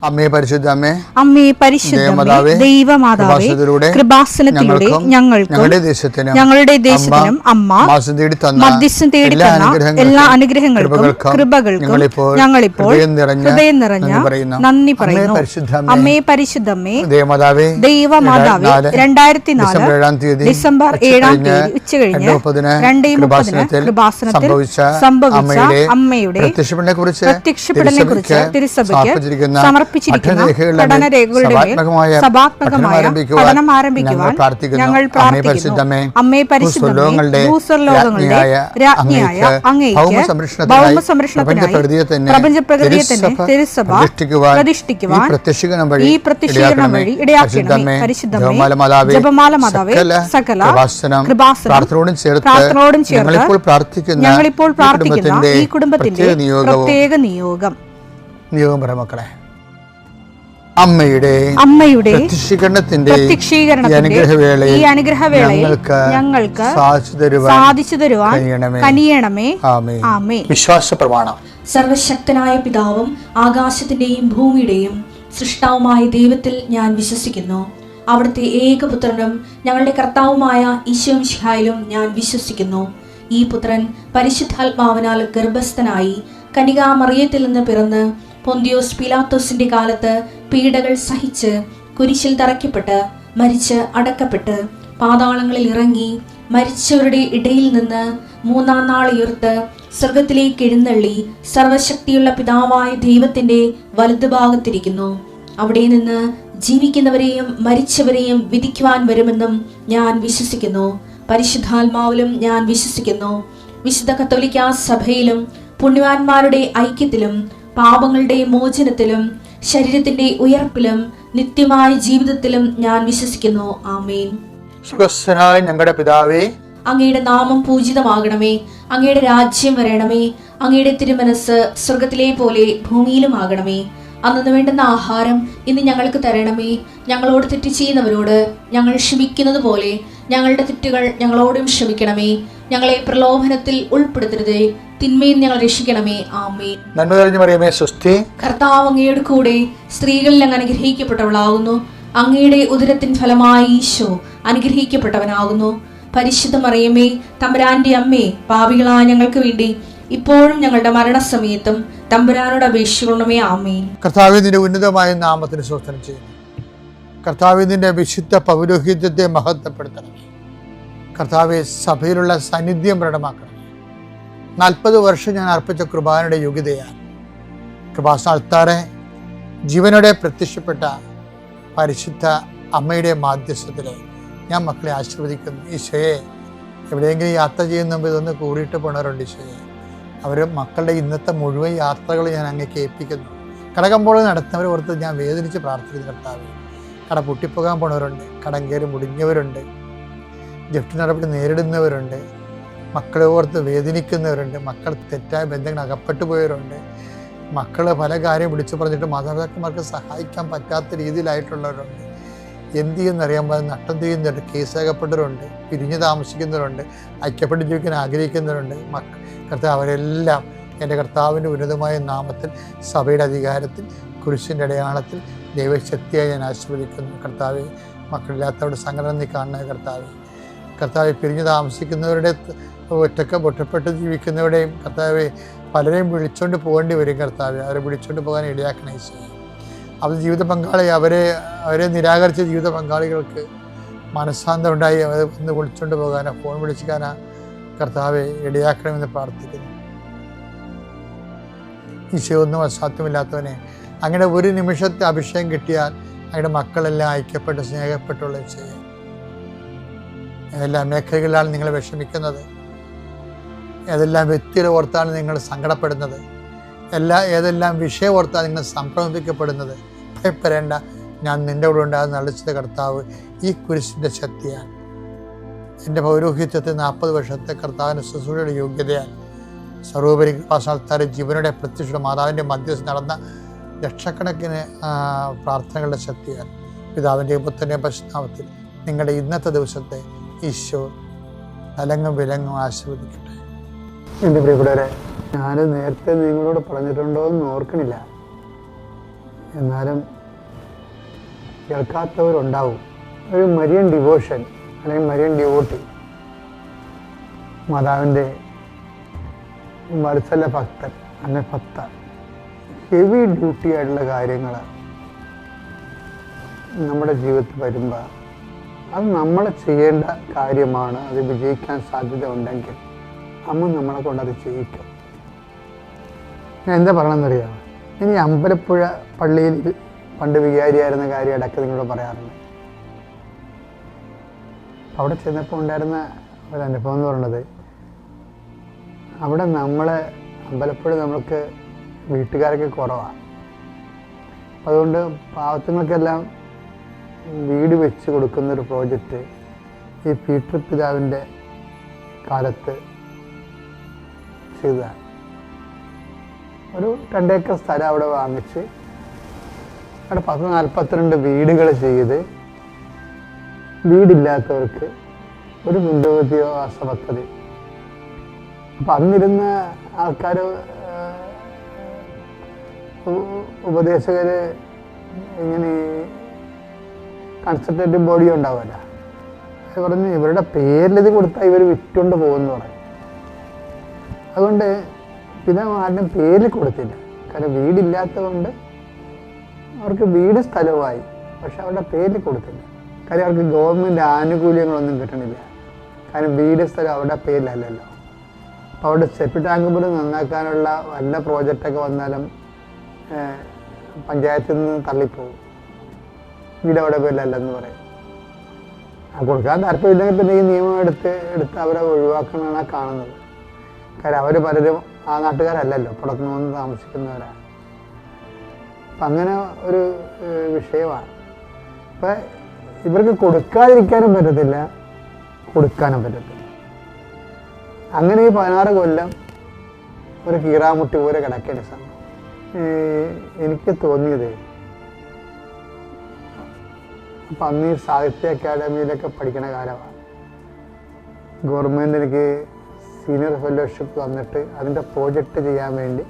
അമ്മേ പരിശുദ്ധ അമ്മേ, അമ്മേ പരിശുദ്ധ ദൈവമാതാവേ, കൃപാസനത്തിലൂടെ ഞങ്ങളുടെ ദേശത്തിനും അമ്മ മധ്യസ്ഥം തേടി തന്ന എല്ലാ അനുഗ്രഹങ്ങൾക്കും കൃപകൾക്കും ഞങ്ങളിപ്പോൾ ഹൃദയം നിറഞ്ഞ നന്ദി പറയുന്നു. അമ്മേ പരിശുദ്ധമ്മേ ദൈവമാതാവേ, 2004 ഡിസംബർ 7 ഉച്ചകഴിഞ്ഞ് 2:30 കൃപാസനത്തിൽ സംഭവിച്ച അമ്മയുടെ പ്രത്യക്ഷപ്പെടലിനെ കുറിച്ച് തിരുസഭയ്ക്ക് സമർപ്പിച്ചിരിക്കുന്ന പഠനരേഖകളുടെ സഭാത്മകമായ പഠനം ആരംഭിക്കുവാൻ ഞങ്ങൾ പ്രാർത്ഥിക്കുന്നു. അമ്മേ പരിശുദ്ധമേ, ഭൂസ്വർലോകങ്ങളുടെ രാജ്ഞിയായ അങ്ങേയ്ക്ക് ഭൗമസംരക്ഷണത്തിനായി പ്രപഞ്ചപ്രകൃതിയെ തന്നെ തിരുസഭ പ്രതിഷ്ഠിക്കുവാൻ ഈ പ്രത്യക്ഷീകരണം വഴി ഇടയാക്കണമേ. പരിശുദ്ധമേ, ജപമാല മാതാവേ, സകല കൃപാസനം പ്രാർത്ഥനയോടും ചേർത്ത് ഞങ്ങളിപ്പോൾ പ്രാർത്ഥിക്കുന്ന ഈ കുടുംബത്തിന്റെ പ്രത്യേക നിയോഗം മക്കളെ, അമ്മയുടെ പ്രത്യക്ഷീകരണത്തിന്റെ ഈ അനുഗ്രഹവേളയിൽ ഞങ്ങൾക്ക് സാധിച്ചു തരുവാൻ കനിയണമേ. ആമേൻ. വിശ്വാസ പ്രമാണം. സർവശക്തനായ പിതാവും ആകാശത്തിന്റെയും ഭൂമിയുടെയും സൃഷ്ടാവുമായ ദൈവത്തിൽ ഞാൻ വിശ്വസിക്കുന്നു. അവിടുത്തെ ഏകപുത്രനും ഞങ്ങളുടെ കർത്താവുമായ ഈശോ മിശിഹായിലും ഞാൻ വിശ്വസിക്കുന്നു. ഈ പുത്രൻ പരിശുദ്ധാത്മാവിനാൽ ഗർഭസ്ഥനായി കന്യകാമറിയത്തിൽ നിന്ന് പിറന്ന് പൊന്തിയോസ് പിലാത്തോസിന്റെ കാലത്ത് പീഡകൾ സഹിച്ച് കുരിശിൽ തറയ്ക്കപ്പെട്ട് മരിച്ച് അടക്കപ്പെട്ട് പാതാളങ്ങളിൽ ഇറങ്ങി മരിച്ചവരുടെ ഇടയിൽ നിന്ന് 3-ാം നാൾ ഉയർത്ത് സ്വർഗത്തിലേക്ക് എഴുന്നള്ളി സർവശക്തിയുള്ള പിതാവായ ദൈവത്തിന്റെ വലതുഭാഗത്തിരിക്കുന്നു. അവിടെ നിന്ന് ജീവിക്കുന്നവരെയും മരിച്ചവരെയും വിധിക്കുവാൻ വരുമെന്നും ഞാൻ വിശ്വസിക്കുന്നു. പരിശുദ്ധാത്മാവിലും ഞാൻ വിശ്വസിക്കുന്നു. വിശുദ്ധ കത്തോലിക്കാ സഭയിലും പുണ്യവാന്മാരുടെ ഐക്യത്തിലും പാപങ്ങളുടെ മോചനത്തിലും ശരീരത്തിന്റെ ഉയർപ്പിലും നിത്യമായ ജീവിതത്തിലും ഞാൻ വിശ്വസിക്കുന്നു. ആമേൻ. സ്വർഗ്ഗസ്ഥനായ ഞങ്ങളുടെ പിതാവേ, അങ്ങയുടെ നാമം പൂജിതമാകണമേ. അങ്ങയുടെ രാജ്യം വരണമേ. അങ്ങയുടെ തിരുമനസ് സ്വർഗത്തിലെ പോലെ ഭൂമിയിലുമാകണമേ. അന്നു വേണ്ടുന്ന ആഹാരം ഇന്ന് ഞങ്ങൾക്ക് തരണമേ. ഞങ്ങളോട് തെറ്റ് ചെയ്യുന്നവരോട് ഞങ്ങൾ ക്ഷമിക്കുന്നത് പോലെ ഞങ്ങളുടെ തെറ്റുകൾ ഞങ്ങളോടും ക്ഷമിക്കണമേ. ഞങ്ങളെ പ്രലോഭനത്തിൽ ഉൾപ്പെടുത്തരുതേ, തിന്മയിൽ ഞങ്ങൾ രക്ഷിക്കണമേ. ആമേൻ. നന്മ നിറഞ്ഞ മറിയമേ, സ്വസ്തി. കർത്താവ് അങ്ങയുടെ കൂടെ സ്ത്രീകളിൽ അങ്ങ് അനുഗ്രഹിക്കപ്പെട്ടവളാകുന്നു. അങ്ങയുടെ ഉദരത്തിൻ ഫലമായി ഈശോ അനുഗ്രഹിക്കപ്പെട്ടവനാകുന്നു. പരിശുദ്ധ മറിയമേ, തമ്പുരാന്റെ അമ്മേ, പാപികളായ ഞങ്ങൾക്ക് വേണ്ടി ഇപ്പോഴും ഞങ്ങളുടെ മരണസമയത്തും തമ്പുരാനോട് അപേക്ഷിക്കണമേ. ആമേൻ. കർത്താവേ, നിന്റെ ഉന്നതമായ നാമത്തിന് സ്തോത്രം ചെയ്യുന്നു. കർത്താവേ, നിന്റെ വിശുദ്ധ പൗരോഹിത്യത്തെ മഹത്വപ്പെടുത്തണമേ. കർത്താവെ, സഭയിലുള്ള സാന്നിധ്യം പ്രകടമാക്കണം. 40 വർഷം ഞാൻ അർപ്പിച്ച കൃപാനയുടെ യോഗ്യതയാണ്. കൃപാസ്ഥാനത്താറെ ജീവനോടെ പ്രത്യക്ഷപ്പെട്ട പരിശുദ്ധ അമ്മയുടെ മാധ്യസ്ഥത്തിലെ ഞാൻ മക്കളെ ആശീർവദിക്കുന്നു. ഈശോയെ, എവിടെയെങ്കിലും യാത്ര ചെയ്യുന്ന മുമ്പ് ഇതൊന്ന് കൂടിയിട്ട് പോണവരുണ്ട്. ഈശോയെ, അവർ മക്കളുടെ ഇന്നത്തെ മുഴുവൻ യാത്രകൾ ഞാൻ അങ്ങേക്ക് ഏൽപ്പിക്കുന്നു. കടകമ്പോൾ നടത്തുന്നവരെ ഓർത്ത് ഞാൻ വേദനിച്ച് പ്രാർത്ഥിക്കുന്നു. കർത്താവ്, കട പൊട്ടിപ്പോകാൻ പോണവരുണ്ട്, കടം കയറി മുടിഞ്ഞവരുണ്ട്, ജപ്തി നടപടി നേരിടുന്നവരുണ്ട്, മക്കളെ ഓർത്ത് വേദനിക്കുന്നവരുണ്ട്, മക്കൾ തെറ്റായ ബന്ധങ്ങൾ അകപ്പെട്ടു പോയവരുണ്ട്, മക്കൾ പല കാര്യം വിളിച്ചു പറഞ്ഞിട്ട് മാതാപിതാക്കന്മാർക്ക് സഹായിക്കാൻ പറ്റാത്ത രീതിയിലായിട്ടുള്ളവരുണ്ട്. എന്ത് ചെയ്യുന്നറിയാൻ നട്ടം ചെയ്യുന്നവരുണ്ട്, കേസകപ്പെട്ടവരുണ്ട്, പിരിഞ്ഞു താമസിക്കുന്നവരുണ്ട്, ഐക്യപ്പെട്ട് ജീവിക്കാൻ ആഗ്രഹിക്കുന്നവരുണ്ട്. കർത്താവ്, അവരെല്ലാം എൻ്റെ കർത്താവിൻ്റെ ഉന്നതമായ നാമത്തിൽ, സഭയുടെ അധികാരത്തിൽ, കുരിശിൻ്റെ അടയാളത്തിൽ ദൈവശക്തിയായി ഞാൻ ആശീർവദിക്കുന്നു. കർത്താവെ, മക്കളില്ലാത്തവരുടെ സംഘടന നീ കാണുന്ന കർത്താവെ, പിരിഞ്ഞു താമസിക്കുന്നവരുടെ ഒറ്റപ്പെട്ട് ജീവിക്കുന്നവരുടെയും കർത്താവെ, പലരെയും വിളിച്ചുകൊണ്ട് പോകേണ്ടി വരും. കർത്താവെ, അവരെ വിളിച്ചുകൊണ്ട് പോകാൻ ഇടയാക്കണേ. അവർ ജീവിത പങ്കാളി അവരെ നിരാകരിച്ച ജീവിത പങ്കാളികൾക്ക് മനസ്സാന്തം ഉണ്ടായി അവരെ ഒന്ന് വിളിച്ചുകൊണ്ട് പോകാനോ ഫോൺ വിളിക്കാനോ കർത്താവെ ഇടയാക്കണമെന്ന് പ്രാർത്ഥിക്കുന്നു. ഈശോയൊന്നും അസാധ്യമില്ലാത്തവനെ, അങ്ങനെ ഒരു നിമിഷത്തെ അഭിഷേകം കിട്ടിയാൽ അങ്ങയുടെ മക്കളെല്ലാം ഐക്യപ്പെട്ട് സ്നേഹപ്പെട്ടുള്ള ഈശോയെ, ഏതെല്ലാം മേഖലകളിലാണ് നിങ്ങൾ വിഷമിക്കുന്നത്, ഏതെല്ലാം വ്യക്തികളെ ഓർത്താണ് നിങ്ങൾ സങ്കടപ്പെടുന്നത്, ഏതെല്ലാം വിഷയം ഓർത്താണ് നിങ്ങൾ സംഭ്രമിക്കപ്പെടുന്നത്, ഭയപ്പെടേണ്ട, ഞാൻ നിൻ്റെ കൂടെ ഉണ്ടാകുന്ന അളിച്ചത് കർത്താവ് ഈ കുരിശിൻ്റെ ശക്തിയാണ്. എൻ്റെ പൗരോഹിത്യത്തെ 40 വർഷത്തെ കർത്താവിൻ്റെ ശുശ്രൂഷയുടെ യോഗ്യതയാണ്. സർവോപരി കൃപാസ്ഥാനത്താരെ ജീവനുടെ പ്രത്യക്ഷ മാതാവിൻ്റെ മധ്യസ്ഥ നടന്ന ലക്ഷക്കണക്കിന് പ്രാർത്ഥനകളുടെ ശക്തിയാണ്. പിതാവിൻ്റെയും പുത്രൻ്റെയും പരിശുദ്ധനാമത്തിൽ നിങ്ങളുടെ ഇന്നത്തെ ദിവസത്തെ ഈശോ തലങ്ങും വിലങ്ങും ആശീർവദിക്കട്ടെ. എൻ്റെ പ്രിയപ്പെട്ടവരെ, ഞാൻ നേരത്തെ നിങ്ങളോട് പറഞ്ഞിട്ടുണ്ടോ എന്ന് ഓർക്കണില്ല. എന്നാലും കേൾക്കാത്തവരുണ്ടാവും. ഒരു മരിയൻ ഡിവോഷൻ അല്ലെങ്കിൽ മരിയൻ ഡിവോട്ടി, മാതാവിൻ്റെ വത്സല ഭക്തൻ അങ്ങനെ ഭക്ത, ഹെവി ഡ്യൂട്ടി ആയിട്ടുള്ള കാര്യങ്ങൾ നമ്മുടെ ജീവിതത്തിൽ വരുമ്പോൾ അത് നമ്മൾ ചെയ്യേണ്ട കാര്യമാണ്. അത് വിജയിക്കാൻ സാധ്യത ഉണ്ടെങ്കിൽ അമ്മ നമ്മളെ കൊണ്ട് അത് ചെയ്യിക്കും. ഞാൻ എന്താ പറയണമെന്നറിയാമോ? ഇനി അമ്പലപ്പുഴ പള്ളിയിൽ പണ്ട് വികാരിയായിരുന്ന കാര്യം ഇടയ്ക്ക് നിങ്ങളോട് പറയാറുണ്ട്. അവിടെ ചെന്നപ്പോൾ ഉണ്ടായിരുന്ന ഒരു അനുഭവം എന്ന് പറയുന്നത്, അവിടെ അമ്പലപ്പുഴ നമ്മൾക്ക് വീട്ടുകാരൊക്കെ കുറവാണ്. അതുകൊണ്ട് പാവത്തുങ്ങൾക്കെല്ലാം വീട് വെച്ച് കൊടുക്കുന്നൊരു പ്രോജക്റ്റ് ഈ പീറ്റർ പിതാവിൻ്റെ കാലത്ത് ചെയ്തതാണ്. ഒരു 2 ഏക്കർ സ്ഥലം അവിടെ വാങ്ങിച്ച് അവിടെ 42 വീടുകൾ ചെയ്ത് വീടില്ലാത്തവർക്ക് ഒരു പുനരധിവാസ പദ്ധതി. അപ്പം അന്നിരുന്ന ആൾക്കാർ, ഉപദേശകർ, ഇങ്ങനെ കൺസൾട്ടേറ്റീവ് ബോഡി ഉണ്ടാവുമല്ലോ, അത് പറഞ്ഞ് ഇവരുടെ പേരിലിത് കൊടുത്താൽ ഇവർ വിറ്റുകൊണ്ട് പോകുമെന്ന് പറയും. അതുകൊണ്ട് പിന്നെ ആരുടെയും പേരിൽ കൊടുത്തില്ല. കാരണം വീടില്ലാത്തതുകൊണ്ട് അവർക്ക് വീട് സ്ഥലമായി, പക്ഷെ അവരുടെ പേരിൽ കൊടുത്തില്ല. കാര്യം അവർക്ക് ഗവൺമെൻറ് ആനുകൂല്യങ്ങളൊന്നും കിട്ടണില്ല. കാരണം വീട് സ്ഥലം അവരുടെ പേരിലല്ലല്ലോ. അപ്പോൾ അവിടെ സെപ്റ്റി ടാങ്ക് പോലും നന്നാക്കാനുള്ള വല്ല പ്രോജക്റ്റൊക്കെ വന്നാലും പഞ്ചായത്തിൽ നിന്ന് തള്ളിപ്പോകും. വീട് അവിടെ പേരിലല്ലെന്ന് പറയും. കൊടുക്കാൻ താല്പര്യമില്ലെങ്കിൽ പിന്നെ ഈ നിയമം എടുത്ത് അവരെ ഒഴിവാക്കണമെന്നാണ് കാണുന്നത്. കാര്യം അവർ പലരും ആ നാട്ടുകാരല്ലല്ലോ, പുറത്തുനിന്ന് വന്ന് താമസിക്കുന്നവരാണ്. അപ്പം അങ്ങനെ ഒരു വിഷയമാണ്. അപ്പം ഇവർക്ക് കൊടുക്കാതിരിക്കാനും പറ്റത്തില്ല, കൊടുക്കാനും പറ്റത്തില്ല. അങ്ങനെ ഈ 16 കൊല്ലം ഒരു കീറാമുട്ടി പോലെ കിടക്കേണ്ട സമയം. എനിക്ക് തോന്നിയത്, അപ്പം അന്ന് ഈ സാഹിത്യ അക്കാദമിയിലൊക്കെ പഠിക്കുന്ന കാലമാണ്. ഗവൺമെൻറ് എനിക്ക് സീനിയർ ഫെലോഷിപ്പ് തന്നിട്ട് അതിൻ്റെ പ്രോജക്റ്റ് ചെയ്യാൻ വേണ്ടി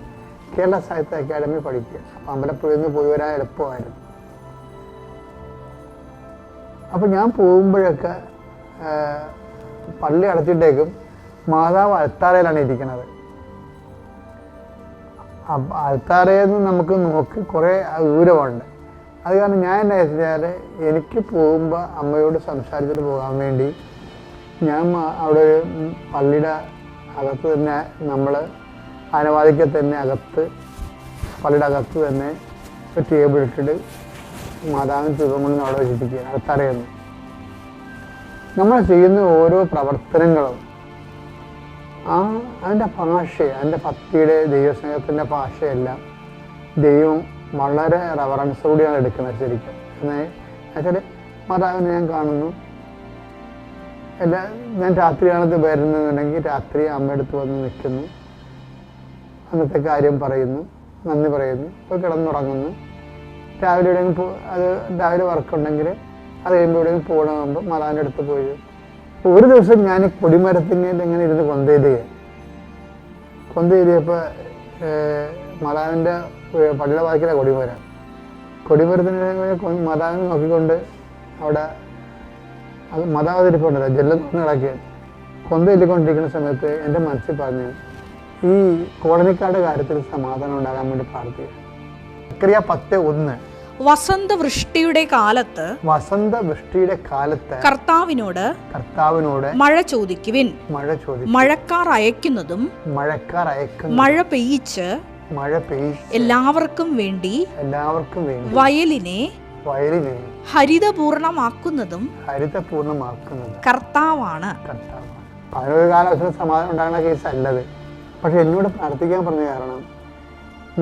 കേരള സാഹിത്യ അക്കാദമി പഠിക്കുക. അപ്പം അമ്പലപ്പുഴയിൽ നിന്ന് പോയി വരാൻ എളുപ്പമായിരുന്നു. അപ്പം ഞാൻ പോകുമ്പോഴൊക്കെ പള്ളി അടച്ചിട്ടേക്കും മാതാവ് അൽത്താരയിലാണ് ഇരിക്കുന്നത്. അൽത്താരയിൽ നിന്ന് നമുക്ക് നോക്കി കുറേ ദൂരമുണ്ട്. അത് കാരണം ഞാൻ എന്താ വെച്ചാൽ, എനിക്ക് പോകുമ്പോൾ അമ്മയോട് സംസാരിച്ചിട്ട് പോകാൻ വേണ്ടി ഞാൻ അവിടെ ഒരു പള്ളിയുടെ അകത്ത് തന്നെ, നമ്മൾ ആനവാദിക്ക് തന്നെ അകത്ത്, പള്ളിയുടെ അകത്ത് തന്നെ ഒരു ടേബിൾ ഇട്ടിട്ട് മാതാവിന് രൂപം കൊണ്ട് അവിടെ വെച്ചിരിക്കുകയാണ്. അകത്തറിയുന്നു നമ്മൾ ചെയ്യുന്ന ഓരോ പ്രവർത്തനങ്ങളും അതിൻ്റെ ഭാഷ, അതിൻ്റെ ഭക്തിയുടെ ദൈവസ്നേഹത്തിൻ്റെ ഭാഷയെല്ലാം ദൈവം വളരെ റെവറൻസോടെയാണ് എടുക്കുന്നത്. ശരിക്കും എന്നുവെച്ചാൽ മാതാവിനെ ഞാൻ കാണുന്നു, ഞാൻ രാത്രിയാണത് വരുന്നതെന്നുണ്ടെങ്കിൽ രാത്രി അമ്മയടുത്ത് വന്ന് നിൽക്കുന്നു, അന്നത്തെ കാര്യം പറയുന്നു, നന്ദി പറയുന്നു, പോയി കിടന്നുറങ്ങുന്നു. രാവിലെ എവിടെയെങ്കിലും രാവിലെ വർക്കുണ്ടെങ്കിൽ അത് കഴിയുമ്പോൾ എവിടെയെങ്കിലും പോകണമെമ്പോൾ മാതാവിൻ്റെ അടുത്ത് പോയി. ഒരു ദിവസം ഞാൻ കൊടിമരത്തിൻ്റെ ഇങ്ങനെ ഇരുന്ന് കൊന്തേരിയപ്പോൾ മാതാവിൻ്റെ പള്ളിയുടെ വാക്കിലെ കൊടിമരത്തിൻ്റെ മാതാവിനെ നോക്കിക്കൊണ്ട് അവിടെ അത് മാതാവതിരിപ്പുണ്ടല്ലോ, ജെല്ലം തുറന്ന് കിടക്കുകയാണ്. കൊന്തയില്ലിക്കൊണ്ടിരിക്കുന്ന സമയത്ത് എൻ്റെ മനസ്സിൽ പറഞ്ഞു, ഈ കോളനിക്കാരുടെ കാര്യത്തിൽ സമാധാനം ഉണ്ടാകാൻ വേണ്ടി പ്രാർത്ഥിക്കുക. 10:1 വസന്തവൃഷ്ടിയുടെ കാലത്ത് കർത്താവിനോട് മഴ ചോദിക്കുവിൻ. മഴക്കാർ അയക്കുന്നതും മഴ പെയ്യിച്ച് എല്ലാവർക്കും വേണ്ടി വയലിനെ ഹരിതപൂർണമാക്കുന്നതും കർത്താവാണ്. അതിനൊരു കാലം സമാധാനം ഉണ്ടാകുന്ന കേസ് അല്ലത്. പക്ഷെ എന്നോട് പ്രാർത്ഥിക്കാൻ പറഞ്ഞ കാരണം,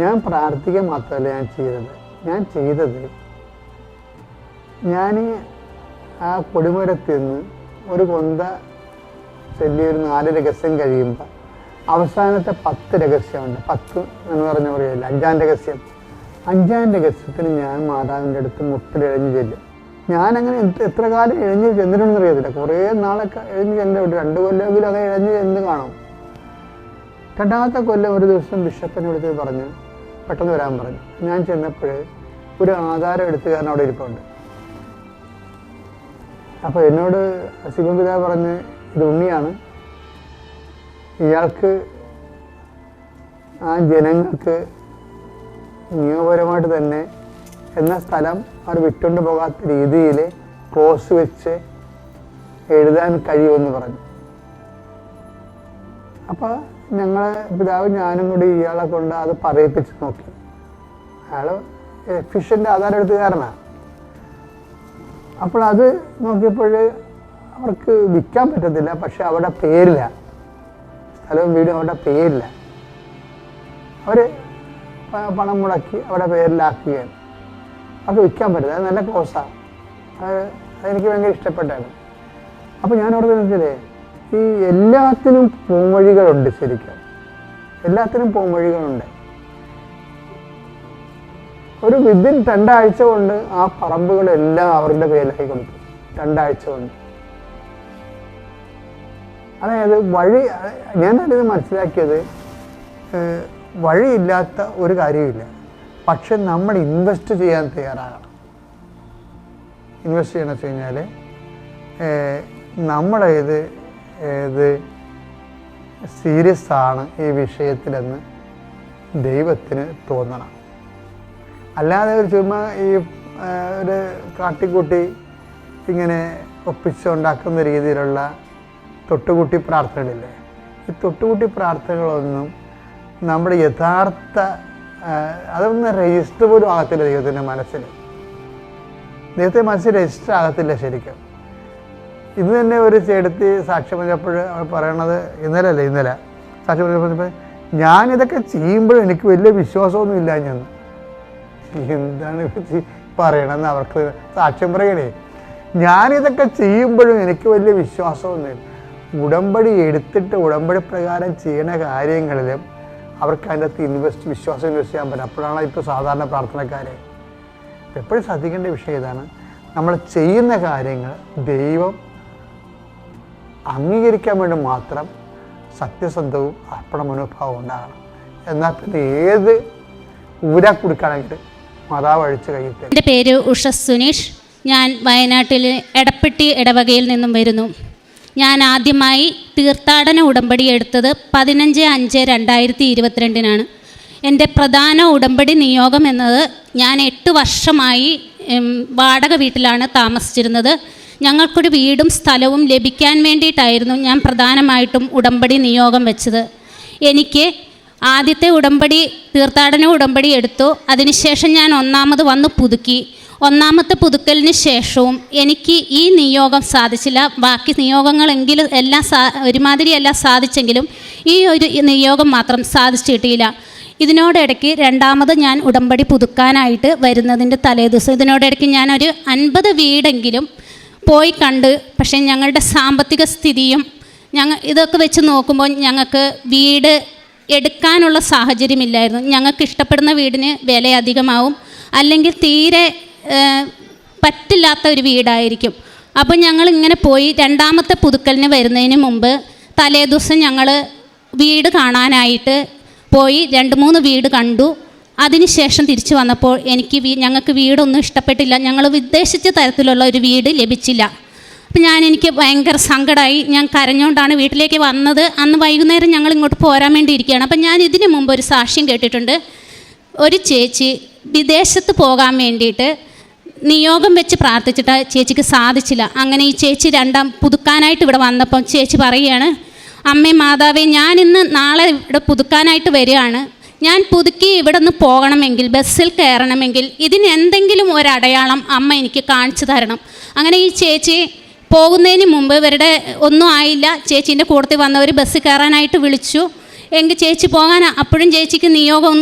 ഞാൻ പ്രാർത്ഥിക്കാൻ മാത്രമല്ല ഞാൻ ചെയ്തത് ഞാൻ ആ കൊടിമരത്തിൽ നിന്ന് ഒരു കൊന്ത ചൊല്ലി ഒരു 4 രഹസ്യം കഴിയുമ്പോൾ അവസാനത്തെ 10 രഹസ്യമുണ്ട്. 10 എന്ന് പറഞ്ഞ പറയില്ല, 5-ാം രഹസ്യം. 5-ാം രഹസ്യത്തിന് ഞാൻ മാതാവിൻ്റെ അടുത്ത് മുട്ടിലിഴഞ്ഞു ചെല്ലും. ഞാനങ്ങനെ എത്ര കാലം ഇഴഞ്ഞ് ചെന്നിട്ടുണ്ടെന്ന് അറിയത്തില്ല. കുറേ നാളൊക്കെ ഇഴഞ്ഞ് ചെല്ലുണ്ട്. 2 കൊല്ലമെങ്കിലും അത് ഇഴഞ്ഞ് ചെന്ന് കാണും. 2-ാമത്തെ കൊല്ലം ഒരു ദിവസം ബിഷപ്പിനെ വിളിച്ച് പറഞ്ഞു, പെട്ടെന്ന് വരാൻ പറഞ്ഞു. ഞാൻ ചെന്നപ്പോൾ ഒരു ആധാരം എടുത്തുകാരൻ അവിടെ ഇരിപ്പുണ്ട്. അപ്പോൾ എന്നോട് ശിവൻ പിതാവ് പറഞ്ഞ്, ഇത് ഉണ്ണിയാണ്, ഇയാൾക്ക് ആ ജനങ്ങൾക്ക് നിയമപരമായിട്ട് തന്നെ എന്ന സ്ഥലം അവർ വിട്ടുകൊണ്ട് പോകാത്ത രീതിയിൽ ക്ലോസ് വെച്ച് എഴുതാൻ കഴിയുമെന്ന് പറഞ്ഞു. അപ്പോൾ ഞങ്ങളെ പിതാവ് ഞാനും കൂടി ഇയാളെ കൊണ്ട് അത് പറയിപ്പിച്ച് നോക്കി. അയാൾ എഫിഷ്യൻ്റ് ആധാരം എടുത്തുകാരനാണ്. അപ്പോൾ അത് നോക്കിയപ്പോൾ അവർക്ക് വിൽക്കാൻ പറ്റത്തില്ല, പക്ഷെ അവിടെ പേരില്ല, സ്ഥലവും വീടും അവിടെ പേരില്ല. അവർ പണം മുടക്കി അവിടെ പേരിലാക്കുകയാണ്. അവർക്ക് വിൽക്കാൻ പറ്റില്ല, അത് നല്ല ക്ലോസാണ്. അതെനിക്ക് ഭയങ്കര ഇഷ്ടപ്പെട്ടാണ്. അപ്പോൾ ഞാനവിടെ നിന്നില്ലേ, ഈ എല്ലാത്തിനും പോംവഴികളുണ്ട്. ശരിക്കും എല്ലാത്തിനും പോംവഴികളുണ്ട്. ഒരു വിതിൻ 2 ആഴ്ച കൊണ്ട് ആ പറമ്പുകളെല്ലാം അവരുടെ പേരിലാക്കി കൊടുത്തു. 2 ആഴ്ച കൊണ്ട്. അതായത് വഴി, ഞാനത് മനസ്സിലാക്കിയത്, വഴിയില്ലാത്ത ഒരു കാര്യമില്ല, പക്ഷെ നമ്മൾ ഇൻവെസ്റ്റ് ചെയ്യാൻ തയ്യാറാകണം. ഇൻവെസ്റ്റ് ചെയ്യണമെന്ന് വെച്ച് കഴിഞ്ഞാൽ നമ്മളേത് സീരിയസ് ആണ് ഈ വിഷയത്തിലെന്ന് ദൈവത്തിന് തോന്നണം. അല്ലാതെ ഒരു ചുമ്മാ ഈ ഒരു കാട്ടിക്കൂട്ടി ഇങ്ങനെ ഒപ്പിച്ചുണ്ടാക്കുന്ന രീതിയിലുള്ള തൊട്ടുകൂട്ടി പ്രാർത്ഥനകളില്ലേ, ഈ തൊട്ടുകൂട്ടി പ്രാർത്ഥനകളൊന്നും നമ്മുടെ യഥാർത്ഥ അതൊന്നും രജിസ്റ്റർ പോലും ആകത്തില്ല. ദൈവത്തിൻ്റെ മനസ്സിൽ രജിസ്റ്റർ ആകത്തില്ല ശരിക്കും. ഇന്ന് തന്നെ ഒരു ചേട്ടത്തി സാക്ഷ്യം പറഞ്ഞപ്പോൾ അവർ പറയണത്, ഇന്നലെ സാക്ഷ്യം പറഞ്ഞപ്പോൾ, ഞാനിതൊക്കെ ചെയ്യുമ്പോഴും എനിക്ക് വലിയ വിശ്വാസമൊന്നും ഇല്ല. ഞാൻ എന്താണ് പറയണമെന്ന് അവർക്ക് സാക്ഷ്യം പറയണേ. ഞാനിതൊക്കെ ചെയ്യുമ്പോഴും എനിക്ക് വലിയ വിശ്വാസമൊന്നുമില്ല. ഉടമ്പടി എടുത്തിട്ട് ഉടമ്പടി പ്രകാരം ചെയ്യുന്ന കാര്യങ്ങളിലും അവർക്ക് അതിൻ്റെ അകത്ത് വിശ്വാസം ഇൻവെസ്റ്റ് ചെയ്യാൻ പറ്റും. അപ്പോഴാണ് ഇപ്പോൾ സാധാരണ പ്രാർത്ഥനക്കാരെ എപ്പോഴും ശ്രദ്ധിക്കേണ്ട വിഷയം ഇതാണ്. നമ്മൾ ചെയ്യുന്ന കാര്യങ്ങൾ ദൈവം അംഗീകരിക്കാൻ വേണ്ടി മാത്രം സത്യസന്ധവും അർപ്പണ മനോഭാവം ഉണ്ടാകണം. എന്നാൽ പിന്നെ ഏത് ഊരാ കൊടുക്കുകയാണെങ്കിൽ മാതാവ് അഴിച്ച് കഴിയട്ടെ. എൻ്റെ പേര് ഉഷ സുനീഷ്. ഞാൻ വയനാട്ടിൽ എടപ്പെട്ടി ഇടവകയിൽ നിന്നും വരുന്നു. ഞാൻ ആദ്യമായി തീർത്ഥാടന ഉടമ്പടി എടുത്തത് 15/5/2022 എൻ്റെ പ്രധാന ഉടമ്പടി നിയോഗം എന്നത്, ഞാൻ 8 വർഷമായി വാടക വീട്ടിലാണ് താമസിച്ചിരുന്നത്. ഞങ്ങൾക്കൊരു വീടും സ്ഥലവും ലഭിക്കാൻ വേണ്ടിയിട്ടായിരുന്നു ഞാൻ പ്രധാനമായിട്ടും ഉടമ്പടി നിയോഗം വെച്ചത്. എനിക്ക് ആദ്യത്തെ ഉടമ്പടി തീർത്ഥാടന ഉടമ്പടി എടുത്തു. അതിനുശേഷം ഞാൻ 1ാമത് വന്ന് പുതുക്കി. 1ാമത്തെ പുതുക്കലിന് ശേഷവും എനിക്ക് ഈ നിയോഗം സാധിച്ചില്ല. ബാക്കി നിയോഗങ്ങളെങ്കിലും എല്ലാം ഒരുമാതിരി എല്ലാം സാധിച്ചെങ്കിലും ഈ ഒരു നിയോഗം മാത്രം സാധിച്ചു കിട്ടിയില്ല. ഇതിനോടിടയ്ക്ക് 2ാമത് ഞാൻ ഉടമ്പടി പുതുക്കാനായിട്ട് വരുന്നതിൻ്റെ തലേദിവസം ഇതിനോടിടയ്ക്ക് ഞാനൊരു 50 വീടെങ്കിലും പോയി കണ്ട്. പക്ഷേ ഞങ്ങളുടെ സാമ്പത്തിക സ്ഥിതിയും ഇതൊക്കെ വെച്ച് നോക്കുമ്പോൾ ഞങ്ങൾക്ക് വീട് എടുക്കാനുള്ള സാഹചര്യമില്ലായിരുന്നു. ഞങ്ങൾക്ക് ഇഷ്ടപ്പെടുന്ന വീടിന് വില അധികമാവും, അല്ലെങ്കിൽ തീരെ പറ്റില്ലാത്ത ഒരു വീടായിരിക്കും. അപ്പോൾ ഞങ്ങളിങ്ങനെ പോയി 2ാമത്തെ പുതുക്കലിന് വരുന്നതിന് മുമ്പ് തലേദിവസം ഞങ്ങൾ വീട് കാണാനായിട്ട് പോയി 2-3 വീട് കണ്ടു. അതിനുശേഷം തിരിച്ചു വന്നപ്പോൾ ഞങ്ങൾക്ക് വീടൊന്നും ഇഷ്ടപ്പെട്ടില്ല. ഞങ്ങൾ ഉദ്ദേശിച്ച തരത്തിലുള്ള ഒരു വീട് ലഭിച്ചില്ല. അപ്പം എനിക്ക് ഭയങ്കര സങ്കടമായി. ഞാൻ കരഞ്ഞുകൊണ്ടാണ് വീട്ടിലേക്ക് വന്നത്. അന്ന് വൈകുന്നേരം ഞങ്ങൾ ഇങ്ങോട്ട് പോരാൻ വേണ്ടി ഇരിക്കുകയാണ്. അപ്പം ഞാൻ ഇതിന് മുമ്പ് ഒരു സാക്ഷ്യം കേട്ടിട്ടുണ്ട്. ഒരു ചേച്ചി വിദേശത്ത് പോകാൻ വേണ്ടിയിട്ട് നിയോഗം വെച്ച് പ്രാർത്ഥിച്ചിട്ട് ചേച്ചിക്ക് സാധിച്ചില്ല. അങ്ങനെ ഈ ചേച്ചി പുതുക്കാനായിട്ട് ഇവിടെ വന്നപ്പം ചേച്ചി പറയുകയാണ്, അമ്മേ മാതാവേ, ഞാനിന്ന് നാളെ ഇവിടെ പുതുക്കാനായിട്ട് വരികയാണ്. ഞാൻ പുതുക്കി ഇവിടെ നിന്ന് പോകണമെങ്കിൽ, ബസ്സിൽ കയറണമെങ്കിൽ ഇതിനെന്തെങ്കിലും ഒരടയാളം അമ്മ എനിക്ക് കാണിച്ചു തരണം. അങ്ങനെ ഈ ചേച്ചി പോകുന്നതിന് മുമ്പ് ഇവരുടെ ഒന്നും ആയില്ല. ചേച്ചീൻ്റെ കൂട്ടത്തിൽ വന്നവർ ബസ്സിൽ കയറാനായിട്ട് വിളിച്ചു. എങ്കിൽ ചേച്ചി പോകാൻ, അപ്പോഴും ചേച്ചിക്ക് നിയോഗം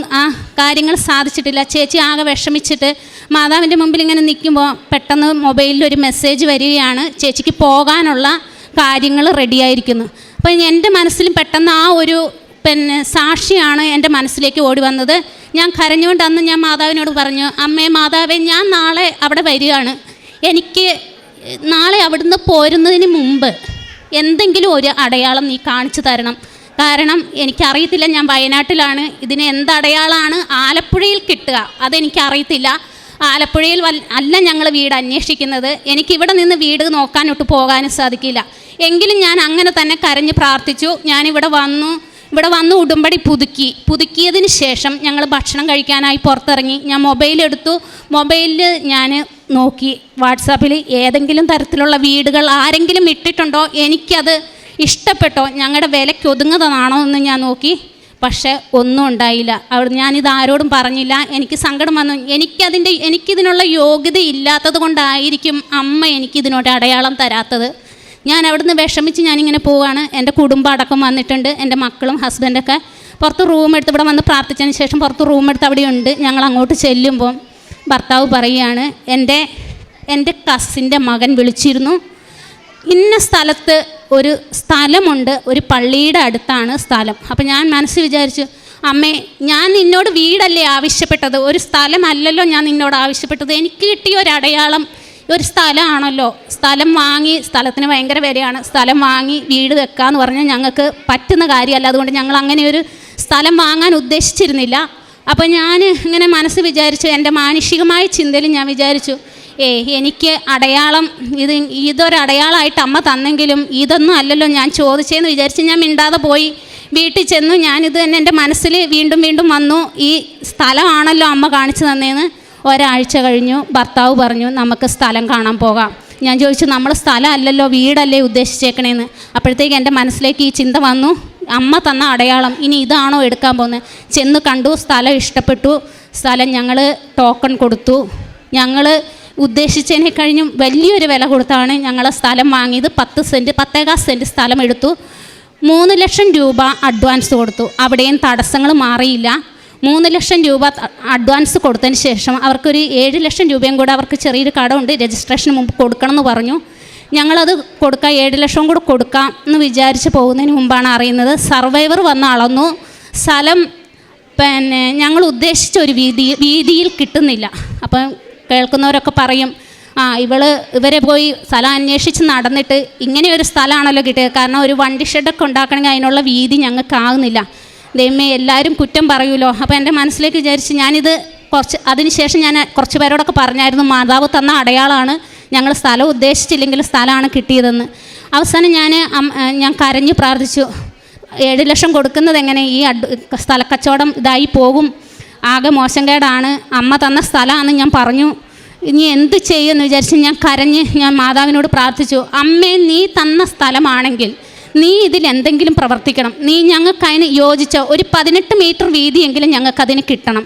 കാര്യങ്ങൾ സാധിച്ചിട്ടില്ല. ചേച്ചി ആകെ വിഷമിച്ചിട്ട് മാതാവിൻ്റെ മുമ്പിൽ ഇങ്ങനെ നിൽക്കുമ്പോൾ പെട്ടെന്ന് മൊബൈലിൽ ഒരു മെസ്സേജ് വരികയാണ്, ചേച്ചിക്ക് പോകാനുള്ള കാര്യങ്ങൾ റെഡിയായിരിക്കുന്നു. അപ്പോൾ എൻ്റെ മനസ്സിലും പെട്ടെന്ന് ആ ഒരു സാക്ഷിയാണ് എൻ്റെ മനസ്സിലേക്ക് ഓടി വന്നത്. ഞാൻ കരഞ്ഞുകൊണ്ട് അന്ന് ഞാൻ മാതാവിനോട് പറഞ്ഞു, അമ്മേ മാതാവേ, ഞാൻ നാളെ അവിടെ വരികയാണ്. എനിക്ക് നാളെ അവിടുന്ന് പോരുന്നതിന് മുമ്പ് എന്തെങ്കിലും ഒരു അടയാളം നീ കാണിച്ചു തരണം. കാരണം എനിക്കറിയത്തില്ല, ഞാൻ വയനാട്ടിലാണ്. ഇതിന് എന്തടയാളമാണ് ആലപ്പുഴയിൽ കിട്ടുക അതെനിക്കറിയത്തില്ല. ആലപ്പുഴയിൽ അല്ല ഞങ്ങൾ വീട് അന്വേഷിക്കുന്നത്. എനിക്കിവിടെ നിന്ന് വീട് നോക്കാനൊട്ട് പോകാനും സാധിക്കില്ല. എങ്കിലും ഞാൻ അങ്ങനെ തന്നെ കരഞ്ഞ് പ്രാർത്ഥിച്ചു. ഞാനിവിടെ വന്ന് ഉടുമ്പടി പുതുക്കിയതിന് ശേഷം ഞങ്ങൾ ഭക്ഷണം കഴിക്കാനായി പുറത്തിറങ്ങി. ഞാൻ മൊബൈലെടുത്തു. മൊബൈലിൽ ഞാൻ നോക്കി വാട്സാപ്പിൽ ഏതെങ്കിലും തരത്തിലുള്ള വീടുകൾ ആരെങ്കിലും ഇട്ടിട്ടുണ്ടോ, എനിക്കത് ഇഷ്ടപ്പെട്ടോ, ഞങ്ങളുടെ വിലയ്ക്ക് ഒതുങ്ങുന്നതാണോ എന്ന് ഞാൻ നോക്കി. പക്ഷേ ഒന്നും ഉണ്ടായില്ല. ഞാനിത് ആരോടും പറഞ്ഞില്ല. എനിക്ക് സങ്കടം വന്നു. എനിക്കിതിനുള്ള യോഗ്യത ഇല്ലാത്തത് കൊണ്ടായിരിക്കും അമ്മ എനിക്കിതിനോട് അടയാളം തരാത്തത്. ഞാൻ അവിടുന്ന് വിഷമിച്ച് ഞാനിങ്ങനെ പോവുകയാണ്. എൻ്റെ കുടുംബം അടക്കം വന്നിട്ടുണ്ട്. എൻ്റെ മക്കളും ഹസ്ബൻഡൊക്കെ പുറത്ത് റൂം എടുത്ത് ഇവിടെ വന്ന് പ്രാർത്ഥിച്ചതിന് ശേഷം പുറത്ത് റൂം എടുത്ത് അവിടെയുണ്ട്. ഞങ്ങൾ അങ്ങോട്ട് ചെല്ലുമ്പം ഭർത്താവ് പറയുകയാണ്, എൻ്റെ കസിൻ്റെ മകൻ വിളിച്ചിരുന്നു, ഇന്ന സ്ഥലത്ത് ഒരു സ്ഥലമുണ്ട്, ഒരു പള്ളിയുടെ അടുത്താണ് സ്ഥലം. അപ്പം ഞാൻ മനസ്സിൽ വിചാരിച്ചു, അമ്മേ, ഞാൻ നിന്നോട് വീടല്ലേ ആവശ്യപ്പെട്ടത്, ഒരു സ്ഥലമല്ലല്ലോ ഞാൻ നിന്നോട് ആവശ്യപ്പെട്ടത്. എനിക്ക് കിട്ടിയ ഒരു അടയാളം ഒരു സ്ഥലമാണല്ലോ. സ്ഥലം വാങ്ങി, സ്ഥലത്തിന് ഭയങ്കര വിലയാണ്, സ്ഥലം വാങ്ങി വീട് വെക്കാമെന്ന് പറഞ്ഞാൽ ഞങ്ങൾക്ക് പറ്റുന്ന കാര്യമല്ല. അതുകൊണ്ട് ഞങ്ങൾ അങ്ങനെ ഒരു സ്ഥലം വാങ്ങാൻ ഉദ്ദേശിച്ചിരുന്നില്ല. അപ്പോൾ ഞാൻ ഇങ്ങനെ മനസ്സ് വിചാരിച്ചു, എൻ്റെ മാനുഷികമായ ചിന്തയിൽ ഞാൻ വിചാരിച്ചു, എനിക്ക് അടയാളം ഇതൊരടയാളമായിട്ട് അമ്മ തന്നെങ്കിലും ഇതൊന്നും അല്ലല്ലോ ഞാൻ ചോദിച്ചതെന്ന് വിചാരിച്ച് ഞാൻ മിണ്ടാതെ പോയി. വീട്ടിൽ ചെന്നു. ഞാനിത് തന്നെ എൻ്റെ മനസ്സിൽ വീണ്ടും വീണ്ടും വന്നു, ഈ സ്ഥലമാണല്ലോ അമ്മ കാണിച്ചു തന്നേന്ന്. ഒരാഴ്ച കഴിഞ്ഞു. ഭർത്താവ് പറഞ്ഞു, നമുക്ക് സ്ഥലം കാണാൻ പോകാം. ഞാൻ ചോദിച്ചു, നമ്മൾ സ്ഥലം അല്ലല്ലോ വീടല്ലേ ഉദ്ദേശിച്ചേക്കണേന്ന്. അപ്പോഴത്തേക്ക് എൻ്റെ മനസ്സിലേക്ക് ഈ ചിന്ത വന്നു, അമ്മ തന്ന അടയാളം ഇനി ഇതാണോ എടുക്കാൻ പോകുന്നത്. ചെന്ന് കണ്ടു, സ്ഥലം ഇഷ്ടപ്പെട്ടു. സ്ഥലം ഞങ്ങൾ ടോക്കൺ കൊടുത്തു. ഞങ്ങൾ ഉദ്ദേശിച്ചതിനെ കഴിഞ്ഞും വലിയൊരു വില കൊടുത്താണ് ഞങ്ങൾ സ്ഥലം വാങ്ങിയത്. 10 സെൻറ്റ് സ്ഥലം എടുത്തു. 3 ലക്ഷം രൂപ അഡ്വാൻസ് കൊടുത്തു. അവിടെയും തടസ്സങ്ങൾ മാറിയില്ല. 3 ലക്ഷം രൂപ അഡ്വാൻസ് കൊടുത്തതിന് ശേഷം അവർക്കൊരു 7 ലക്ഷം രൂപയും കൂടെ അവർക്ക് ചെറിയൊരു കടമുണ്ട്, രജിസ്ട്രേഷന് മുമ്പ് കൊടുക്കണം എന്ന് പറഞ്ഞു. ഞങ്ങളത് കൊടുക്കാം, 7 ലക്ഷം കൂടെ കൊടുക്കാം എന്ന് വിചാരിച്ച് പോകുന്നതിന് മുമ്പാണ് അറിയുന്നത് സർവൈവർ വന്ന് അളന്നു. സ്ഥലം ഞങ്ങൾ ഉദ്ദേശിച്ച ഒരു വീതിയിൽ കിട്ടുന്നില്ല. അപ്പം കേൾക്കുന്നവരൊക്കെ പറയും, ഇവരെ പോയി സ്ഥലം അന്വേഷിച്ച് നടന്നിട്ട് ഇങ്ങനെ ഒരു സ്ഥലമാണല്ലോ കിട്ടിയത്. കാരണം ഒരു വണ്ടി ഷെഡൊക്കെ ഉണ്ടാക്കണമെങ്കിൽ അതിനുള്ള വീതി ഞങ്ങൾക്കാകുന്നില്ല. ദൈവമേ, എല്ലാവരും കുറ്റം പറയുമല്ലോ. അപ്പോൾ എൻ്റെ മനസ്സിലേക്ക് വിചാരിച്ച് ഞാനിത് അതിനുശേഷം ഞാൻ കുറച്ച് പേരോടൊക്കെ പറഞ്ഞായിരുന്നു, മാതാവ് തന്ന അടയാളമാണ്, ഞങ്ങൾ സ്ഥലം ഉദ്ദേശിച്ചില്ലെങ്കിൽ സ്ഥലമാണ് കിട്ടിയതെന്ന്. അവസാനം ഞാൻ കരഞ്ഞു പ്രാർത്ഥിച്ചു, 7 ലക്ഷം കൊടുക്കുന്നത് എങ്ങനെ, ഈ സ്ഥലക്കച്ചവടം ഇതായി പോകും, ആകെ മോശം കേടാണ്, അമ്മ തന്ന സ്ഥലമാണെന്ന് ഞാൻ പറഞ്ഞു. ഇനി എന്ത് ചെയ്യുമെന്ന് വിചാരിച്ച് ഞാൻ മാതാവിനോട് പ്രാർത്ഥിച്ചു, അമ്മേ, നീ തന്ന സ്ഥലമാണെങ്കിൽ നീ ഇതിലെന്തെങ്കിലും പ്രവർത്തിക്കണം. ഞങ്ങൾക്ക് അതിന് യോജിച്ച ഒരു 18 മീറ്റർ വീതിയെങ്കിലും ഞങ്ങൾക്കതിന് കിട്ടണം.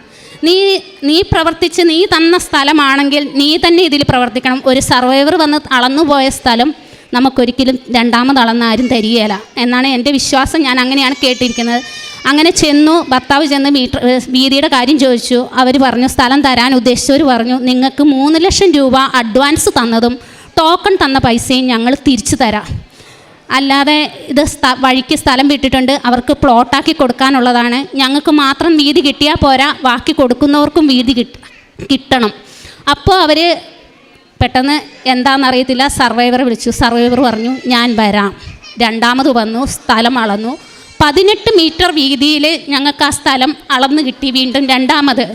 നീ പ്രവർത്തിച്ച് നീ തന്ന സ്ഥലമാണെങ്കിൽ നീ തന്നെ ഇതിൽ പ്രവർത്തിക്കണം. ഒരു സർവൈവർ വന്ന് അളന്നുപോയ സ്ഥലം നമുക്കൊരിക്കലും രണ്ടാമത് അളന്ന് ആരും തരികയില്ല എന്നാണ് എൻ്റെ വിശ്വാസം. ഞാൻ അങ്ങനെയാണ് കേട്ടിരിക്കുന്നത്. അങ്ങനെ ചെന്നു, ഭർത്താവ് ചെന്ന് വീതിയുടെ കാര്യം ചോദിച്ചു. അവർ പറഞ്ഞു, സ്ഥലം തരാൻ ഉദ്ദേശിച്ചവർ പറഞ്ഞു, നിങ്ങൾക്ക് 3 ലക്ഷം രൂപ അഡ്വാൻസ് തന്നതും ടോക്കൺ തന്ന പൈസയും ഞങ്ങൾ തിരിച്ചു തരാം, അല്ലാതെ ഇത് വഴിക്ക് സ്ഥലം വിട്ടിട്ടുണ്ട്, അവർക്ക് പ്ലോട്ടാക്കി കൊടുക്കാനുള്ളതാണ്, ഞങ്ങൾക്ക് മാത്രം വീതി കിട്ടിയാൽ പോരാ, ബാക്കി കൊടുക്കുന്നവർക്കും വീതി കിട്ടണം. അപ്പോൾ അവർ പെട്ടെന്ന് എന്താണെന്നറിയത്തില്ല, സർവൈവറെ വിളിച്ചു. സർവൈവർ പറഞ്ഞു, ഞാൻ വരാം. രണ്ടാമത് വന്നു, സ്ഥലം അളന്നു. 18 മീറ്റർ വീതിയിൽ ഞങ്ങൾക്ക് ആ സ്ഥലം അളന്ന് കിട്ടി വീണ്ടും രണ്ടാമത്.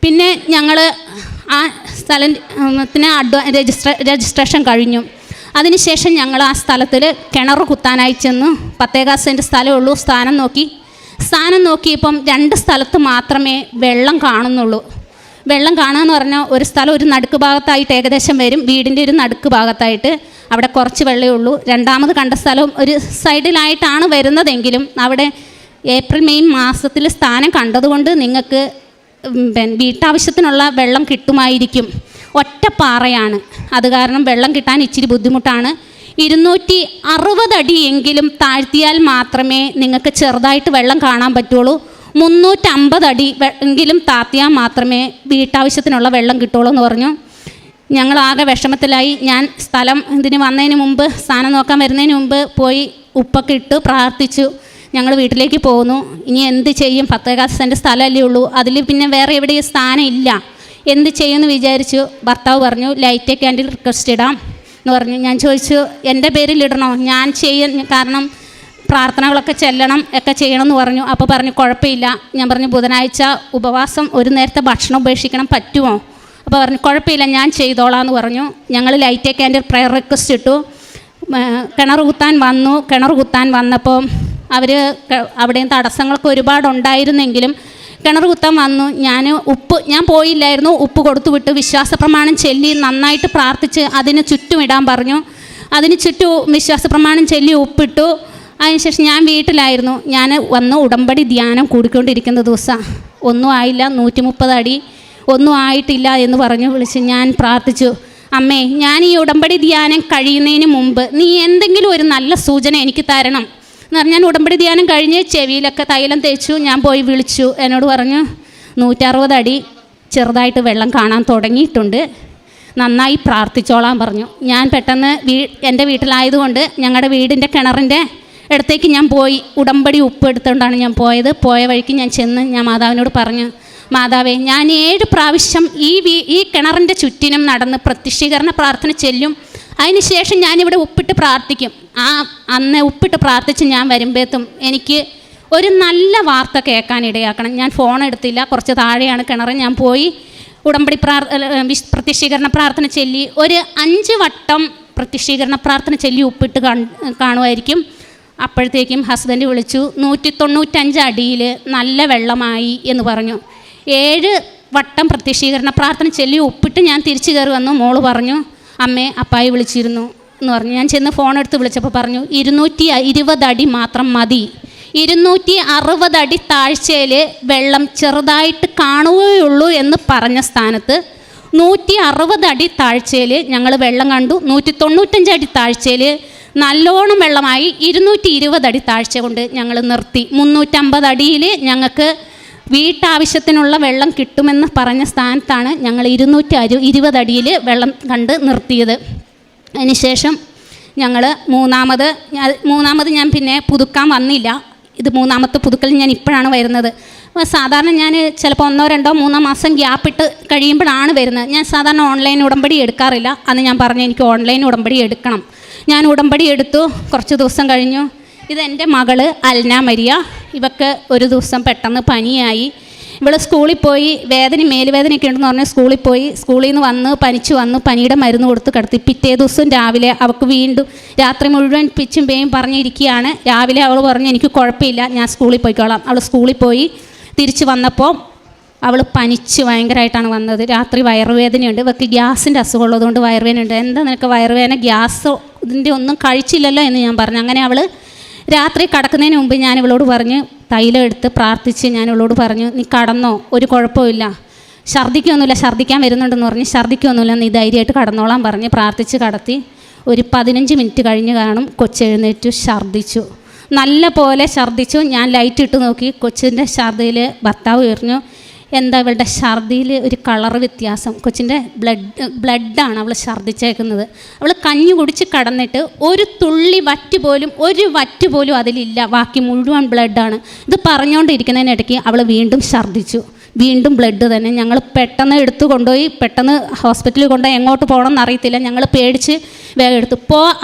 പിന്നെ ഞങ്ങൾ ആ സ്ഥലത്തിന് രജിസ്ട്രേഷൻ കഴിഞ്ഞു. അതിനുശേഷം ഞങ്ങൾ ആ സ്ഥലത്തിൽ കിണർ കുത്താനായി ചെന്നു. 10 സെൻറ്റ് സ്ഥലമേ ഉള്ളൂ. സ്ഥാനം നോക്കിയപ്പം 2 സ്ഥലത്ത് മാത്രമേ വെള്ളം കാണുന്നുള്ളൂ. വെള്ളം കാണാമെന്ന് പറഞ്ഞാൽ ഒരു സ്ഥലം ഒരു നടുക്ക് ഭാഗത്തായിട്ട് ഏകദേശം വരും, വീടിൻ്റെ ഒരു നടുക്ക് ഭാഗത്തായിട്ട് അവിടെ കുറച്ച് വെള്ളമേ ഉള്ളൂ. രണ്ടാമത് കണ്ട സ്ഥലം ഒരു സൈഡിലായിട്ടാണ് വരുന്നതെങ്കിലും അവിടെ ഏപ്രിൽ മെയ് മാസത്തിൽ സ്ഥാനം കണ്ടതുകൊണ്ട് നിങ്ങൾക്ക് വീട്ടാവശ്യത്തിനുള്ള വെള്ളം കിട്ടുമായിരിക്കും. ഒറ്റപ്പാറയാണ്, അത് കാരണം വെള്ളം കിട്ടാൻ ഇച്ചിരി ബുദ്ധിമുട്ടാണ്. 260 അടിയെങ്കിലും താഴ്ത്തിയാൽ മാത്രമേ നിങ്ങൾക്ക് ചെറുതായിട്ട് വെള്ളം കാണാൻ പറ്റുള്ളൂ. 350 അടി എങ്കിലും താഴ്ത്തിയാൽ മാത്രമേ വീട്ടാവശ്യത്തിനുള്ള വെള്ളം കിട്ടുള്ളൂ എന്ന് പറഞ്ഞു. ഞങ്ങളാകെ വിഷമത്തിലായി. ഞാൻ സ്ഥലം ഇതിന് വന്നതിന് മുമ്പ്, സ്ഥാനം നോക്കാൻ വരുന്നതിന് മുമ്പ് പോയി ഉപ്പൊക്കെ ഇട്ട് പ്രാർത്ഥിച്ചു. ഞങ്ങൾ വീട്ടിലേക്ക് പോകുന്നു. ഇനി എന്ത് ചെയ്യും, 10 സെൻറ്റ് സ്ഥലമല്ലേ ഉള്ളൂ, അതിൽ പിന്നെ വേറെ എവിടെയും സ്ഥാനം ഇല്ല, എന്ത് ചെയ്യുമെന്ന് വിചാരിച്ചു. ഭർത്താവ് പറഞ്ഞു, ലൈറ്റ് ക്യാൻഡിൽ റിക്വസ്റ്റ് ഇടാം എന്ന് പറഞ്ഞു. ഞാൻ ചോദിച്ചു, എൻ്റെ പേരിൽ ഇടണോ? കാരണം പ്രാർത്ഥനകളൊക്കെ ചെല്ലണം ഒക്കെ ചെയ്യണമെന്ന് പറഞ്ഞു. അപ്പോൾ പറഞ്ഞു കുഴപ്പമില്ല. ഞാൻ പറഞ്ഞു ബുധനാഴ്ച ഉപവാസം, ഒരു നേരത്തെ ഭക്ഷണം ഉപേക്ഷിക്കണം, പറ്റുമോ? അപ്പോൾ പറഞ്ഞു കുഴപ്പമില്ല, ഞാൻ ചെയ്തോളാം എന്ന് പറഞ്ഞു. ഞങ്ങൾ ലൈറ്റ് ക്യാൻഡിൽ പ്രയർ റിക്വസ്റ്റ് ഇട്ടു. കിണർ കുത്താൻ വന്നപ്പോൾ അവർ അവിടെയും തടസ്സങ്ങളൊക്കെ ഒരുപാടുണ്ടായിരുന്നെങ്കിലും കിണർ കുത്താൻ വന്നു. ഞാൻ പോയില്ലായിരുന്നു. ഉപ്പ് കൊടുത്തു വിട്ടു. വിശ്വാസ പ്രമാണം ചൊല്ലി നന്നായിട്ട് പ്രാർത്ഥിച്ച് അതിന് ചുറ്റും ഇടാൻ പറഞ്ഞു. അതിന് ചുറ്റും വിശ്വാസ പ്രമാണം ചൊല്ലി ഉപ്പിട്ടു. അതിനുശേഷം ഞാൻ വീട്ടിലായിരുന്നു. ഞാൻ വന്ന് ഉടമ്പടി ധ്യാനം കൂടിക്കൊണ്ടിരിക്കുന്ന ദിവസം ഒന്നും ആയില്ല, 130 അടി ഒന്നും ആയിട്ടില്ല എന്ന് പറഞ്ഞു വിളിച്ച് ഞാൻ പ്രാർത്ഥിച്ചു. അമ്മേ, ഞാൻ ഈ ഉടമ്പടി ധ്യാനം കഴിയുന്നതിന് മുമ്പ് നീ എന്തെങ്കിലും ഒരു നല്ല സൂചന എനിക്ക് തരണം എന്ന് പറഞ്ഞാൽ, ഞാൻ ഉടമ്പടി ധ്യാനം കഴിഞ്ഞ് ചെവിയിലൊക്കെ തൈലം തേച്ചു. ഞാൻ പോയി വിളിച്ചു. എന്നോട് പറഞ്ഞു 160 അടി ചെറുതായിട്ട് വെള്ളം കാണാൻ തുടങ്ങിയിട്ടുണ്ട്, നന്നായി പ്രാർത്ഥിച്ചോളാൻ പറഞ്ഞു. ഞാൻ പെട്ടെന്ന് എൻ്റെ വീട്ടിലായതുകൊണ്ട് ഞങ്ങളുടെ വീടിൻ്റെ കിണറിൻ്റെ അടുത്തേക്ക് ഞാൻ പോയി. ഉടമ്പടി ഉപ്പ് എടുത്തുകൊണ്ടാണ് ഞാൻ പോയത്. പോയ വഴിക്ക് ഞാൻ ചെന്ന് ഞാൻ മാതാവിനോട് പറഞ്ഞു, മാതാവേ, ഞാൻ 7 പ്രാവശ്യം ഈ കിണറിൻ്റെ ചുറ്റിനും നടന്ന് പ്രത്യക്ഷീകരണ പ്രാർത്ഥന ചെല്ലും. അതിനുശേഷം ഞാനിവിടെ ഉപ്പിട്ട് പ്രാർത്ഥിക്കും. അന്ന് ഉപ്പിട്ട് പ്രാർത്ഥിച്ച് ഞാൻ വരുമ്പോഴത്തും എനിക്ക് ഒരു നല്ല വാർത്ത കേൾക്കാൻ ഇടയാക്കണം. ഞാൻ ഫോൺ എടുത്തില്ല, കുറച്ച് താഴെയാണ് കിണർ. ഞാൻ പോയി ഉടമ്പടി പ്രത്യക്ഷീകരണ പ്രാർത്ഥന ചൊല്ലി ഒരു 5 വട്ടം പ്രത്യക്ഷീകരണ പ്രാർത്ഥന ചൊല്ലി ഉപ്പിട്ട് കാണുമായിരിക്കും. അപ്പോഴത്തേക്കും ഹസ്ബൻഡ് വിളിച്ചു, 195 അടിയിൽ നല്ല വെള്ളമായി എന്ന് പറഞ്ഞു. 7 വട്ടം പ്രത്യക്ഷീകരണ പ്രാർത്ഥന ചൊല്ലി ഉപ്പിട്ട് ഞാൻ തിരിച്ചു കയറി വന്നു. മോള് പറഞ്ഞു, അമ്മേ, അപ്പായി വിളിച്ചിരുന്നു എന്ന് പറഞ്ഞു. ഞാൻ ചെന്ന് ഫോൺ എടുത്ത് വിളിച്ചപ്പോൾ പറഞ്ഞു 220 അടി മാത്രം മതി. 260 അടി താഴ്ചയിൽ വെള്ളം ചെറുതായിട്ട് കാണുകയുള്ളൂ എന്ന് പറഞ്ഞ സ്ഥാനത്ത് 160 അടി താഴ്ചയിൽ ഞങ്ങൾ വെള്ളം കണ്ടു. 195 അടി താഴ്ചയിൽ നല്ലോണം വെള്ളമായി. 220 അടി താഴ്ച കൊണ്ട് ഞങ്ങൾ നിർത്തി. 350 അടിയിൽ ഞങ്ങൾക്ക് വീട്ടാവശ്യത്തിനുള്ള വെള്ളം കിട്ടുമെന്ന് പറഞ്ഞ സ്ഥാനത്താണ് ഞങ്ങൾ 220 അടിയിൽ വെള്ളം കണ്ട് നിർത്തിയത്. അതിനുശേഷം ഞങ്ങൾ മൂന്നാമത് ഞാൻ പിന്നെ പുതുക്കാൻ വന്നില്ല. ഇത് 3ാമത്തെ പുതുക്കൽ ഞാൻ ഇപ്പോഴാണ് വരുന്നത്. സാധാരണ ഞാൻ ചിലപ്പോൾ 1, 2, 3 മാസം ഗ്യാപ്പിട്ട് കഴിയുമ്പോഴാണ് വരുന്നത്. ഞാൻ സാധാരണ ഓൺലൈൻ ഉടമ്പടി എടുക്കാറില്ല. അന്ന് ഞാൻ പറഞ്ഞു എനിക്ക് ഓൺലൈൻ ഉടമ്പടി എടുക്കണം. ഞാൻ ഉടമ്പടി എടുത്തു. കുറച്ച് ദിവസം കഴിഞ്ഞു. ഇതെൻ്റെ മകള് അൽന മരിയ. ഇവക്ക് ഒരു ദിവസം പെട്ടെന്ന് പനിയായി. ഇവൾ സ്കൂളിൽ പോയി, മേലുവേദനയൊക്കെ ഉണ്ടെന്ന് പറഞ്ഞ് സ്കൂളിൽ നിന്ന് വന്ന് പനിച്ചു വന്നു. പനിയുടെ മരുന്ന് കൊടുത്ത് കിടത്തി. പിറ്റേ ദിവസം രാവിലെ അവൾക്ക് വീണ്ടും രാത്രി മുഴുവൻ പിച്ചും പേയും പറഞ്ഞിരിക്കുകയാണ്. രാവിലെ അവൾ പറഞ്ഞു എനിക്ക് കുഴപ്പമില്ല, ഞാൻ സ്കൂളിൽ പോയിക്കോളാം. അവൾ സ്കൂളിൽ പോയി തിരിച്ച് വന്നപ്പോൾ അവൾ പനിച്ച് ഭയങ്കരമായിട്ടാണ് വന്നത്. രാത്രി വയറുവേദനയുണ്ട്. ഇവർക്ക് ഗ്യാസിൻ്റെ അസുഖമുള്ളതുകൊണ്ട് വയറുവേദനയുണ്ട്. എന്താ നിനക്ക് വയറുവേദന, ഗ്യാസ് ഇതിൻ്റെ ഒന്നും കഴിച്ചില്ലല്ലോ എന്ന് ഞാൻ പറഞ്ഞു. അങ്ങനെ അവൾ രാത്രി കിടക്കുന്നതിന് മുമ്പ് ഞാൻ ഇവളോട് പറഞ്ഞ് തൈലം എടുത്ത് പ്രാർത്ഥിച്ച് ഞാൻ ഇവളോട് പറഞ്ഞു, നീ കടന്നോ, ഒരു കുഴപ്പമില്ല, ഛർദ്ദിക്കാൻ വരുന്നുണ്ടെന്ന് പറഞ്ഞ് ഛർദ്ദിക്കൊന്നുമില്ല, നീ ധൈര്യമായിട്ട് കടന്നോളാൻ പറഞ്ഞ് പ്രാർത്ഥിച്ച് കടത്തി. ഒരു 15 മിനിറ്റ് കഴിഞ്ഞ് കാണും കൊച്ചെഴുന്നേറ്റു, ഛർദ്ദിച്ചു, നല്ല പോലെ ഛർദ്ദിച്ചു. ഞാൻ ലൈറ്റ് ഇട്ട് നോക്കി. കൊച്ചിൻ്റെ ഛർദ്ദിയിൽ ഭർത്താവ് എറിഞ്ഞു, എന്താ ഇവളുടെ ഛർദിയിൽ ഒരു കളർ വ്യത്യാസം, കൊച്ചിൻ്റെ ബ്ലഡാണ് അവൾ ഛർദ്ദിച്ചേക്കുന്നത്. അവൾ കഞ്ഞി കുടിച്ച് കടന്നിട്ട് ഒരു വറ്റ് പോലും അതിലില്ല, ബാക്കി മുഴുവൻ ബ്ലഡാണ്. ഇത് പറഞ്ഞുകൊണ്ടിരിക്കുന്നതിനിടയ്ക്ക് അവൾ വീണ്ടും ഛർദ്ദിച്ചു. വീണ്ടും ബ്ലഡ് തന്നെ. ഞങ്ങൾ പെട്ടെന്ന് എടുത്തു കൊണ്ടുപോയി, പെട്ടെന്ന് ഹോസ്പിറ്റലിൽ കൊണ്ടുപോയി. എങ്ങോട്ട് പോകണമെന്ന് അറിയത്തില്ല. ഞങ്ങൾ പേടിച്ച് വേഗം എടുത്തു.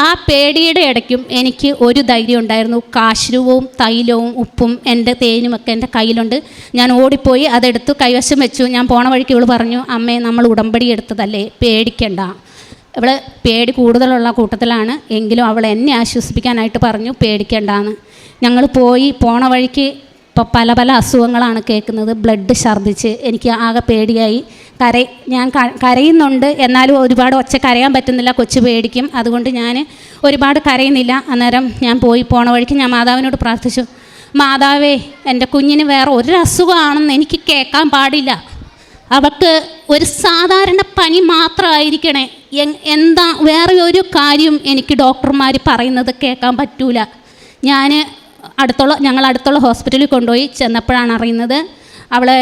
ആ പേടിയുടെ ഇടയ്ക്കും എനിക്ക് ഒരു ധൈര്യം ഉണ്ടായിരുന്നു. കാശ്രൂവും തൈലവും ഉപ്പും എൻ്റെ തേനുമൊക്കെ എൻ്റെ കയ്യിലുണ്ട്. ഞാൻ ഓടിപ്പോയി അതെടുത്തു കൈവശം വെച്ചു. ഞാൻ പോണ വഴിക്ക് ഇവൾ പറഞ്ഞു, അമ്മേ, നമ്മൾ ഉടമ്പടി എടുത്തതല്ലേ, പേടിക്കണ്ട. ഇവൾ പേടി കൂടുതലുള്ള കൂട്ടത്തിലാണ്. എങ്കിലും അവൾ എന്നെ ആശ്വസിപ്പിക്കാനായിട്ട് പറഞ്ഞു പേടിക്കണ്ടെന്ന്. ഞങ്ങൾ പോണ വഴിക്ക് ഇപ്പോൾ പല അസുഖങ്ങളാണ് കേൾക്കുന്നത്. ബ്ലഡ് ഛർദ്ദിച്ച് എനിക്ക് ആകെ പേടിയായി. ഞാൻ കരയുന്നുണ്ട്, എന്നാലും ഒരുപാട് ഒച്ച കരയാൻ പറ്റുന്നില്ല, കൊച്ചു പേടിക്കും. അതുകൊണ്ട് ഞാൻ ഒരുപാട് കരയുന്നില്ല. അന്നേരം ഞാൻ പോണ വഴിക്ക് ഞാൻ മാതാവിനോട് പ്രാർത്ഥിച്ചു, മാതാവേ, എൻ്റെ കുഞ്ഞിന് വേറെ ഒരു അസുഖമാണെന്ന് എനിക്ക് കേൾക്കാൻ പാടില്ല. അവൾക്ക് ഒരു സാധാരണ പനി മാത്രമായിരിക്കണേ. എന്താ വേറെ ഒരു കാര്യം എനിക്ക് ഡോക്ടർമാർ പറയുന്നത് കേൾക്കാൻ പറ്റൂല. ഞങ്ങൾ അടുത്തുള്ള ഹോസ്പിറ്റലിൽ കൊണ്ടുപോയി. ചെന്നപ്പോഴാണ് അറിയുന്നത് അവളെ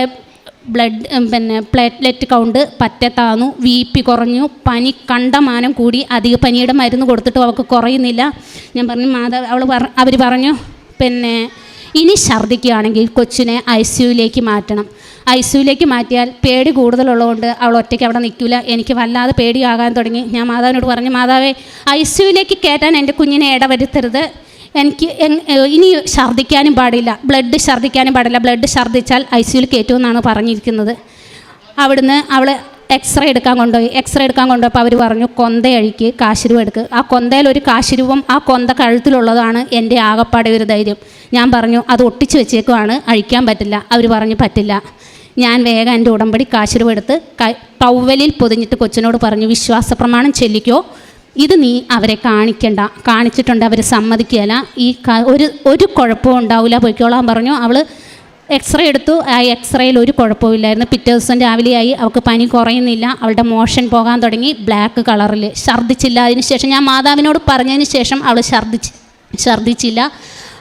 പ്ലേറ്റ്ലെറ്റ് കൗണ്ട് പറ്റെ താന്നു, BP കുറഞ്ഞു, പനി കണ്ടമാനം കൂടി. അധിക പനിയുടെ മരുന്ന് കൊടുത്തിട്ടും അവൾക്ക് കുറയുന്നില്ല. ഞാൻ പറഞ്ഞു, അവർ പറഞ്ഞു, ഇനി ഛർദ്ദിക്കുകയാണെങ്കിൽ കൊച്ചിനെ ICUയിലേക്ക് മാറ്റണം. ICUയിലേക്ക് മാറ്റിയാൽ പേടി കൂടുതലുള്ളതുകൊണ്ട് അവൾ ഒറ്റയ്ക്ക് അവിടെ നിൽക്കില്ല. എനിക്ക് വല്ലാതെ പേടിയാകാൻ തുടങ്ങി. ഞാൻ മാതാവിനോട് പറഞ്ഞു, മാതാവേ, ICUയിലേക്ക് കയറ്റാൻ എൻ്റെ കുഞ്ഞിനെ ഇടവരുത്തരുത്. എനിക്ക് ഇനി ഛർദ്ദിക്കാനും പാടില്ല, ഛർദ്ദിക്കാനും പാടില്ല, ഛർദ്ദിച്ചാൽ ICUയിൽ കയറ്റുമെന്നാണ് പറഞ്ഞിരിക്കുന്നത്. അവിടുന്ന് അവൾ എക്സ്റേ എടുക്കാൻ കൊണ്ടുപോയപ്പോൾ അവർ പറഞ്ഞു കൊന്തയഴിക്ക്, കാശിരൂപം എടുക്ക്. ആ കൊന്തയിൽ ഒരു കാശിരൂപം ആ കൊന്ത കഴുത്തിലുള്ളതാണ് എൻ്റെ ആകപ്പാടെ ഒരു ധൈര്യം. ഞാൻ പറഞ്ഞു അത് ഒട്ടിച്ച് വെച്ചേക്കുവാണ്, അഴിക്കാൻ പറ്റില്ല. അവർ പറഞ്ഞു പറ്റില്ല. ഞാൻ വേഗം എൻ്റെ ഉടമ്പടി കാശിരൂപം എടുത്ത് ടവലിൽ പൊതിഞ്ഞിട്ട് കൊച്ചിനോട് പറഞ്ഞു വിശ്വാസ പ്രമാണം ചെല്ലിക്കോ, ഇത് നീ അവരെ കാണിക്കണ്ട, കാണിച്ചിട്ടുണ്ട് അവർ സമ്മതിക്കുകയില്ല, ഒരു കുഴപ്പവും ഉണ്ടാവില്ല, പൊയ്ക്കോളാൻ പറഞ്ഞു. അവൾ എക്സ്റേ എടുത്തു. ആ എക്സ്റേയിൽ ഒരു കുഴപ്പമില്ലായിരുന്നു. പിറ്റേ ദിവസം രാവിലെയായി, അവൾക്ക് പനി കുറയുന്നില്ല, അവളുടെ മോഷൻ പോകാൻ തുടങ്ങി, ബ്ലാക്ക് കളറിൽ. ഛർദ്ദിച്ചില്ല. അതിന് ശേഷം ഞാൻ മാതാവിനോട് പറഞ്ഞതിന് ശേഷം അവൾ ഛർദ്ദിച്ചില്ല.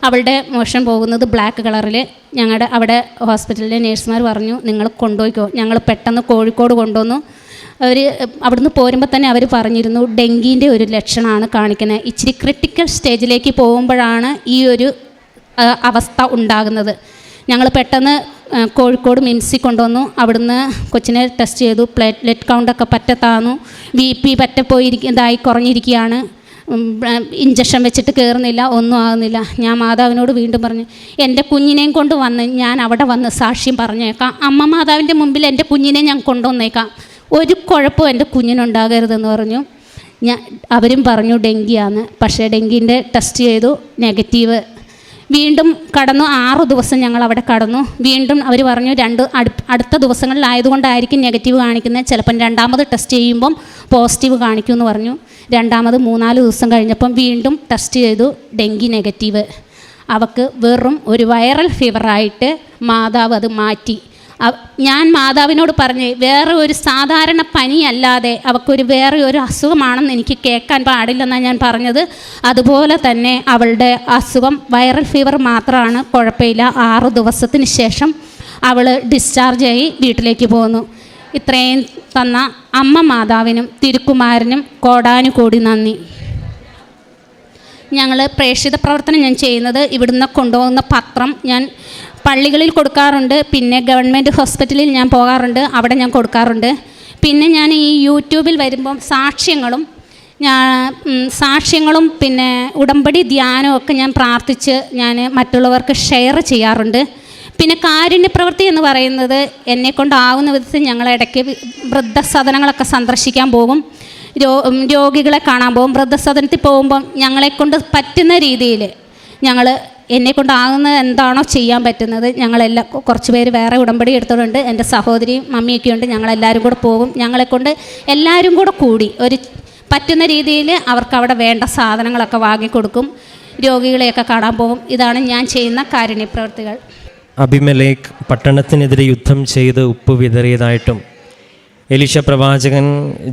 അവളുടെ മോഷൻ പോകുന്നത് ബ്ലാക്ക് കളറിൽ. ഞങ്ങളുടെ അവിടെ ഹോസ്പിറ്റലിലെ നേഴ്സുമാർ പറഞ്ഞു നിങ്ങൾ കൊണ്ടുപോയിക്കോ. ഞങ്ങൾ പെട്ടെന്ന് കോഴിക്കോട് കൊണ്ടുവന്നു. അവിടുന്ന് പോരുമ്പോൾ തന്നെ അവർ പറഞ്ഞിരുന്നു ഡെങ്കിൻ്റെ ഒരു ലക്ഷണമാണ് കാണിക്കുന്നത്, ഇച്ചിരി ക്രിട്ടിക്കൽ സ്റ്റേജിലേക്ക് പോകുമ്പോഴാണ് ഈ ഒരു അവസ്ഥ ഉണ്ടാകുന്നത്. ഞങ്ങൾ പെട്ടെന്ന് കോഴിക്കോട് മിംസിൽ കൊണ്ടുവന്നു. അവിടുന്ന് കൊച്ചിനെ ടെസ്റ്റ് ചെയ്തു. പ്ലേറ്റ്ലെറ്റ് കൗണ്ടൊക്കെ പറ്റ താന്നു, BP പറ്റ ഇതായി കുറഞ്ഞിരിക്കുകയാണ്, ഇഞ്ചക്ഷൻ വെച്ചിട്ട് കയറുന്നില്ല, ഒന്നും ആകുന്നില്ല. ഞാൻ മാതാവിനോട് വീണ്ടും പറഞ്ഞു എൻ്റെ കുഞ്ഞിനെയും കൊണ്ട് വന്ന് ഞാൻ അവിടെ വന്ന് സാക്ഷ്യം പറഞ്ഞേക്കാം, അമ്മ മാതാവിൻ്റെ മുമ്പിൽ എൻ്റെ കുഞ്ഞിനെ ഞാൻ കൊണ്ടുവന്നേക്കാം, ഒരു കുഴപ്പവും എൻ്റെ കുഞ്ഞിനുണ്ടാകരുതെന്ന് പറഞ്ഞു. അവരും പറഞ്ഞു ഡെങ്കിയാണ്. പക്ഷേ ഡെങ്കിൻ്റെ ടെസ്റ്റ് ചെയ്തു, നെഗറ്റീവ്. വീണ്ടും കടന്നു. 6 ദിവസം ഞങ്ങൾ അവിടെ കടന്നു. വീണ്ടും അവർ പറഞ്ഞു അടുത്ത ദിവസങ്ങളിലായതുകൊണ്ടായിരിക്കും നെഗറ്റീവ് കാണിക്കുന്നത്, ചിലപ്പം രണ്ടാമത് ടെസ്റ്റ് ചെയ്യുമ്പം പോസിറ്റീവ് കാണിക്കുമെന്ന് പറഞ്ഞു. രണ്ടാമത് 3-4 ദിവസം കഴിഞ്ഞപ്പം വീണ്ടും ടെസ്റ്റ് ചെയ്തു, ഡെങ്കി നെഗറ്റീവ്. അവൾക്ക് വെറും ഒരു വൈറൽ ഫീവറായിട്ട് മാതാവ് അത് മാറ്റി. ഞാൻ മാതാവിനോട് പറഞ്ഞ് വേറെ ഒരു സാധാരണ പനിയല്ലാതെ അവൾക്കൊരു വേറെ ഒരു അസുഖമാണെന്ന് എനിക്ക് കേൾക്കാൻ പാടില്ലെന്നാണ് ഞാൻ പറഞ്ഞത്. അതുപോലെ തന്നെ അവളുടെ അസുഖം വൈറൽ ഫീവർ മാത്രമാണ്, കുഴപ്പമില്ല. 6 ദിവസത്തിന് ശേഷം അവൾ ഡിസ്ചാർജായി വീട്ടിലേക്ക് പോന്നു. ഇത്രയും തന്ന അമ്മ മാതാവിനും തിരുക്കുമാരനും കോടാനുകോടി നന്ദി. ഞങ്ങൾ പ്രേക്ഷിത പ്രവർത്തനം ഞാൻ ചെയ്യുന്നത് ഇവിടുന്ന് കൊണ്ടുപോകുന്ന പത്രം ഞാൻ പള്ളികളിൽ കൊടുക്കാറുണ്ട്, പിന്നെ ഗവൺമെൻറ് ഹോസ്പിറ്റലിൽ ഞാൻ പോകാറുണ്ട്, അവിടെ ഞാൻ കൊടുക്കാറുണ്ട്. പിന്നെ ഞാൻ ഈ യൂട്യൂബിൽ വരുമ്പം സാക്ഷ്യങ്ങളും പിന്നെ ഉടമ്പടി ധ്യാനവും ഒക്കെ ഞാൻ പ്രാർത്ഥിച്ച് ഞാൻ മറ്റുള്ളവർക്ക് ഷെയർ ചെയ്യാറുണ്ട്. പിന്നെ കാരുണ്യപ്രവൃത്തി എന്ന് പറയുന്നത് എന്നെക്കൊണ്ടാവുന്ന വിധത്തിൽ ഞങ്ങളിടയ്ക്ക് വൃദ്ധസദനങ്ങളൊക്കെ സന്ദർശിക്കാൻ പോകും, രോഗികളെ കാണാൻ പോകും. വൃദ്ധസദനത്തിൽ പോകുമ്പം ഞങ്ങളെക്കൊണ്ട് പറ്റുന്ന രീതിയിൽ എന്നെക്കൊണ്ടാകുന്നത് എന്താണോ ചെയ്യാൻ പറ്റുന്നത് ഞങ്ങളെല്ലാം കുറച്ച് പേര് വേറെ ഉടമ്പടി എടുത്തിട്ടുണ്ട്, എൻ്റെ സഹോദരിയും മമ്മിയൊക്കെ ഉണ്ട്. ഞങ്ങളെല്ലാവരും കൂടെ പോകും. ഞങ്ങളെക്കൊണ്ട് എല്ലാവരും കൂടെ കൂടി ഒരു പറ്റുന്ന രീതിയിൽ അവർക്ക് അവിടെ വേണ്ട സാധനങ്ങളൊക്കെ വാങ്ങിക്കൊടുക്കും, രോഗികളെയൊക്കെ കാണാൻ പോകും. ഇതാണ് ഞാൻ ചെയ്യുന്ന കാരുണ്യപ്രവൃത്തികൾ. അബിമേലെക്ക് പട്ടണത്തിനെതിരെ യുദ്ധം ചെയ്ത് ഉപ്പ് വിതറിയതായിട്ടും എലീശ പ്രവാചകൻ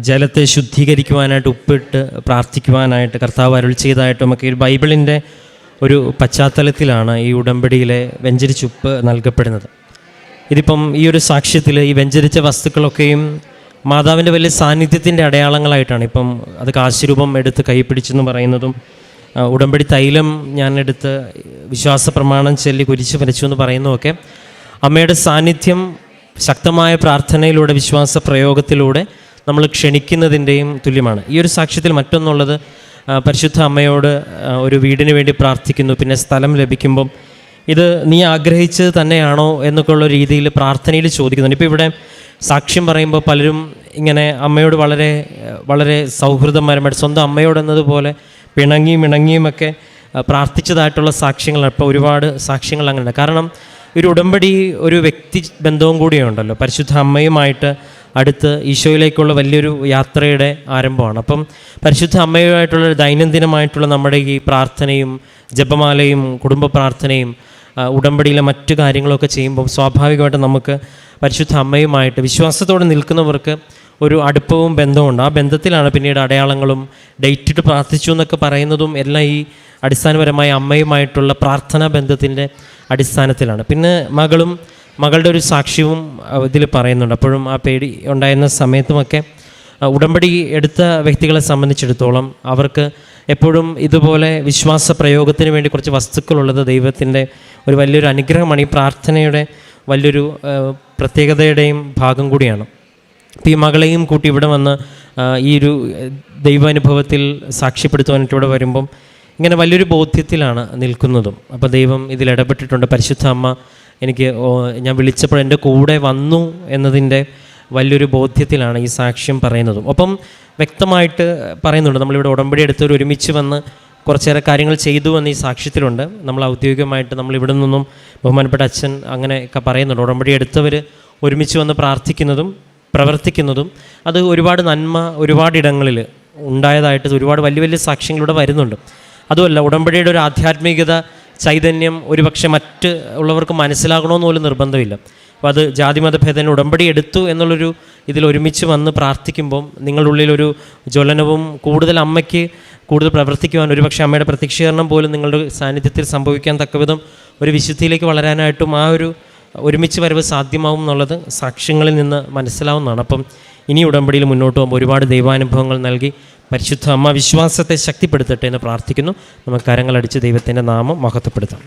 ജലത്തെ ശുദ്ധീകരിക്കുവാനായിട്ട് ഉപ്പിട്ട് പ്രാർത്ഥിക്കുവാനായിട്ട് കർത്താവ് അരുൾ ചെയ്തതായിട്ടും ഒക്കെ ഈ ബൈബിളിൻ്റെ ഒരു പശ്ചാത്തലത്തിലാണ് ഈ ഉടമ്പടിയിലെ വെഞ്ചരിച്ചുപ്പ് നൽകപ്പെടുന്നത്. ഇതിപ്പം ഈ ഒരു സാക്ഷ്യത്തിൽ ഈ വെഞ്ചരിച്ച വസ്തുക്കളൊക്കെയും മാതാവിൻ്റെ വലിയ സാന്നിധ്യത്തിൻ്റെ അടയാളങ്ങളായിട്ടാണ്. ഇപ്പം അത് കാശിരൂപം എടുത്ത് കൈപ്പിടിച്ചെന്ന് പറയുന്നതും ഉടമ്പടി തൈലം ഞാൻ എടുത്ത് വിശ്വാസ പ്രമാണം ചൊല്ലി കുരിശ് വരച്ചു എന്ന് പറയുന്നതൊക്കെ അമ്മയുടെ സാന്നിധ്യം ശക്തമായ പ്രാർത്ഥനയിലൂടെ വിശ്വാസ പ്രയോഗത്തിലൂടെ നമ്മൾ ക്ഷണിക്കുന്നതിൻ്റെയും തുല്യമാണ്. ഈ ഒരു സാക്ഷ്യത്തിൽ മറ്റൊന്നുള്ളത്, പരിശുദ്ധ അമ്മയോട് ഒരു വീടിന് വേണ്ടി പ്രാർത്ഥിക്കുന്നു, പിന്നെ സ്ഥലം ലഭിക്കുമ്പം ഇത് നീ ആഗ്രഹിച്ചത് തന്നെയാണോ എന്നൊക്കെയുള്ള രീതിയിൽ പ്രാർത്ഥനയിൽ ചോദിക്കുന്നുണ്ട്. ഇപ്പോൾ ഇവിടെ സാക്ഷ്യം പറയുമ്പോൾ പലരും ഇങ്ങനെ അമ്മയോട് വളരെ വളരെ സൗഹൃദപരമായിട്ട് സ്വന്തം അമ്മയോടെന്നതുപോലെ പിണങ്ങിയുമൊക്കെ പ്രാർത്ഥിച്ചതായിട്ടുള്ള സാക്ഷ്യങ്ങളാണ്. ഇപ്പോൾ ഒരുപാട് സാക്ഷ്യങ്ങൾ അങ്ങനെയുണ്ട്. കാരണം ഒരു ഉടമ്പടി ഒരു വ്യക്തി ബന്ധവും കൂടിയുണ്ടല്ലോ, പരിശുദ്ധ അമ്മയുമായിട്ട് അടുത്ത് ഈശോയിലേക്കുള്ള വലിയൊരു യാത്രയുടെ ആരംഭമാണ്. അപ്പം പരിശുദ്ധ അമ്മയുമായിട്ടുള്ള ദൈനംദിനമായിട്ടുള്ള നമ്മുടെ ഈ പ്രാർത്ഥനയും ജപമാലയും കുടുംബ പ്രാർത്ഥനയും ഉടമ്പടിയിലെ മറ്റു കാര്യങ്ങളൊക്കെ ചെയ്യുമ്പോൾ സ്വാഭാവികമായിട്ട് നമുക്ക് പരിശുദ്ധ അമ്മയുമായിട്ട് വിശ്വാസത്തോടെ നിൽക്കുന്നവർക്ക് ഒരു അടുപ്പവും ബന്ധമുണ്ട്. ആ ബന്ധത്തിലാണ് പിന്നീട് അടയാളങ്ങളും ഡേറ്റിട്ട് പ്രാർത്ഥിച്ചു എന്നൊക്കെ പറയുന്നതും എല്ലാം ഈ അടിസ്ഥാനപരമായ അമ്മയുമായിട്ടുള്ള പ്രാർത്ഥനാ ബന്ധത്തിൻ്റെ അടിസ്ഥാനത്തിലാണ്. പിന്നെ മകളുടെ ഒരു സാക്ഷ്യവും ഇതിൽ പറയുന്നുണ്ട്. അപ്പോഴും ആ പേടി ഉണ്ടായിരുന്ന സമയത്തുമൊക്കെ ഉടമ്പടി എടുത്ത വ്യക്തികളെ സംബന്ധിച്ചിടത്തോളം അവർക്ക് എപ്പോഴും ഇതുപോലെ വിശ്വാസ പ്രയോഗത്തിന് വേണ്ടി കുറച്ച് വസ്തുക്കളുള്ളത് ദൈവത്തിൻ്റെ ഒരു വലിയൊരു അനുഗ്രഹമാണ്. ഈ പ്രാർത്ഥനയുടെ വലിയൊരു പ്രത്യേകതയുടെയും ഭാഗം കൂടിയാണ്. അപ്പോൾ ഈ മകളെയും കൂട്ടി ഇവിടെ വന്ന് ഈ ഒരു ദൈവാനുഭവത്തിൽ സാക്ഷ്യപ്പെടുത്തുവാനായിട്ട് ഇവിടെ വരുമ്പം ഇങ്ങനെ വലിയൊരു ബോധ്യത്തിലാണ് നിൽക്കുന്നതും. അപ്പോൾ ദൈവം ഇതിൽ ഇടപെട്ടിട്ടുണ്ട്. പരിശുദ്ധ അമ്മ എനിക്ക് ഞാൻ വിളിച്ചപ്പോൾ എൻ്റെ കൂടെ വന്നു എന്നതിൻ്റെ വലിയൊരു ബോധ്യത്തിലാണ് ഈ സാക്ഷ്യം പറയുന്നതും. ഒപ്പം വ്യക്തമായിട്ട് പറയുന്നുണ്ട്, നമ്മളിവിടെ ഉടമ്പടി എടുത്തവർ ഒരുമിച്ച് വന്ന് കുറച്ചേറെ കാര്യങ്ങൾ ചെയ്തു എന്ന് ഈ സാക്ഷ്യത്തിലുണ്ട്. നമ്മൾ ഔദ്യോഗികമായിട്ട് നമ്മളിവിടെ നിന്നും ബഹുമാനപ്പെട്ട അച്ഛൻ അങ്ങനെയൊക്കെ പറയുന്നുണ്ട്. ഉടമ്പടി എടുത്തവർ ഒരുമിച്ച് വന്ന് പ്രാർത്ഥിക്കുന്നതും പ്രവർത്തിക്കുന്നതും അത് ഒരുപാട് നന്മ ഒരുപാടിടങ്ങളിൽ ഉണ്ടായതായിട്ട് ഒരുപാട് വലിയ വലിയ സാക്ഷ്യങ്ങളിലൂടെ വരുന്നുണ്ട്. അതുമല്ല, ഉടമ്പടിയുടെ ഒരു ആധ്യാത്മികത ചൈതന്യം ഒരുപക്ഷെ മറ്റ് ഉള്ളവർക്ക് മനസ്സിലാകണമെന്ന് പോലും നിർബന്ധമില്ല. അപ്പോൾ അത് ജാതിമതഭേദന ഉടമ്പടി എടുത്തു എന്നുള്ളൊരു ഇതിൽ ഒരുമിച്ച് വന്ന് പ്രാർത്ഥിക്കുമ്പം നിങ്ങളുടെ ഉള്ളിലൊരു ജ്വലനവും കൂടുതൽ അമ്മയ്ക്ക് കൂടുതൽ പ്രവർത്തിക്കുവാൻ, ഒരുപക്ഷെ അമ്മയുടെ പ്രത്യക്ഷീകരണം പോലും നിങ്ങളുടെ സാന്നിധ്യത്തിൽ സംഭവിക്കാൻ തക്കവിധം ഒരു വിശുദ്ധിയിലേക്ക് വളരാനായിട്ടും ആ ഒരു ഒരുമിച്ച് വരവ് സാധ്യമാവും എന്നുള്ളത് സാക്ഷ്യങ്ങളിൽ നിന്ന് മനസ്സിലാവുന്നതാണ്. അപ്പം ഇനി ഉടമ്പടിയിൽ മുന്നോട്ട് പോകുമ്പോൾ ഒരുപാട് ദൈവാനുഭവങ്ങൾ നൽകി പരിശുദ്ധ അമ്മ വിശ്വാസത്തെ ശക്തിപ്പെടുത്തട്ടെ എന്ന് പ്രാർത്ഥിക്കുന്നു. നമുക്ക് കരങ്ങളടിച്ച് ദൈവത്തിൻ്റെ നാമം മഹത്വപ്പെടുത്താം.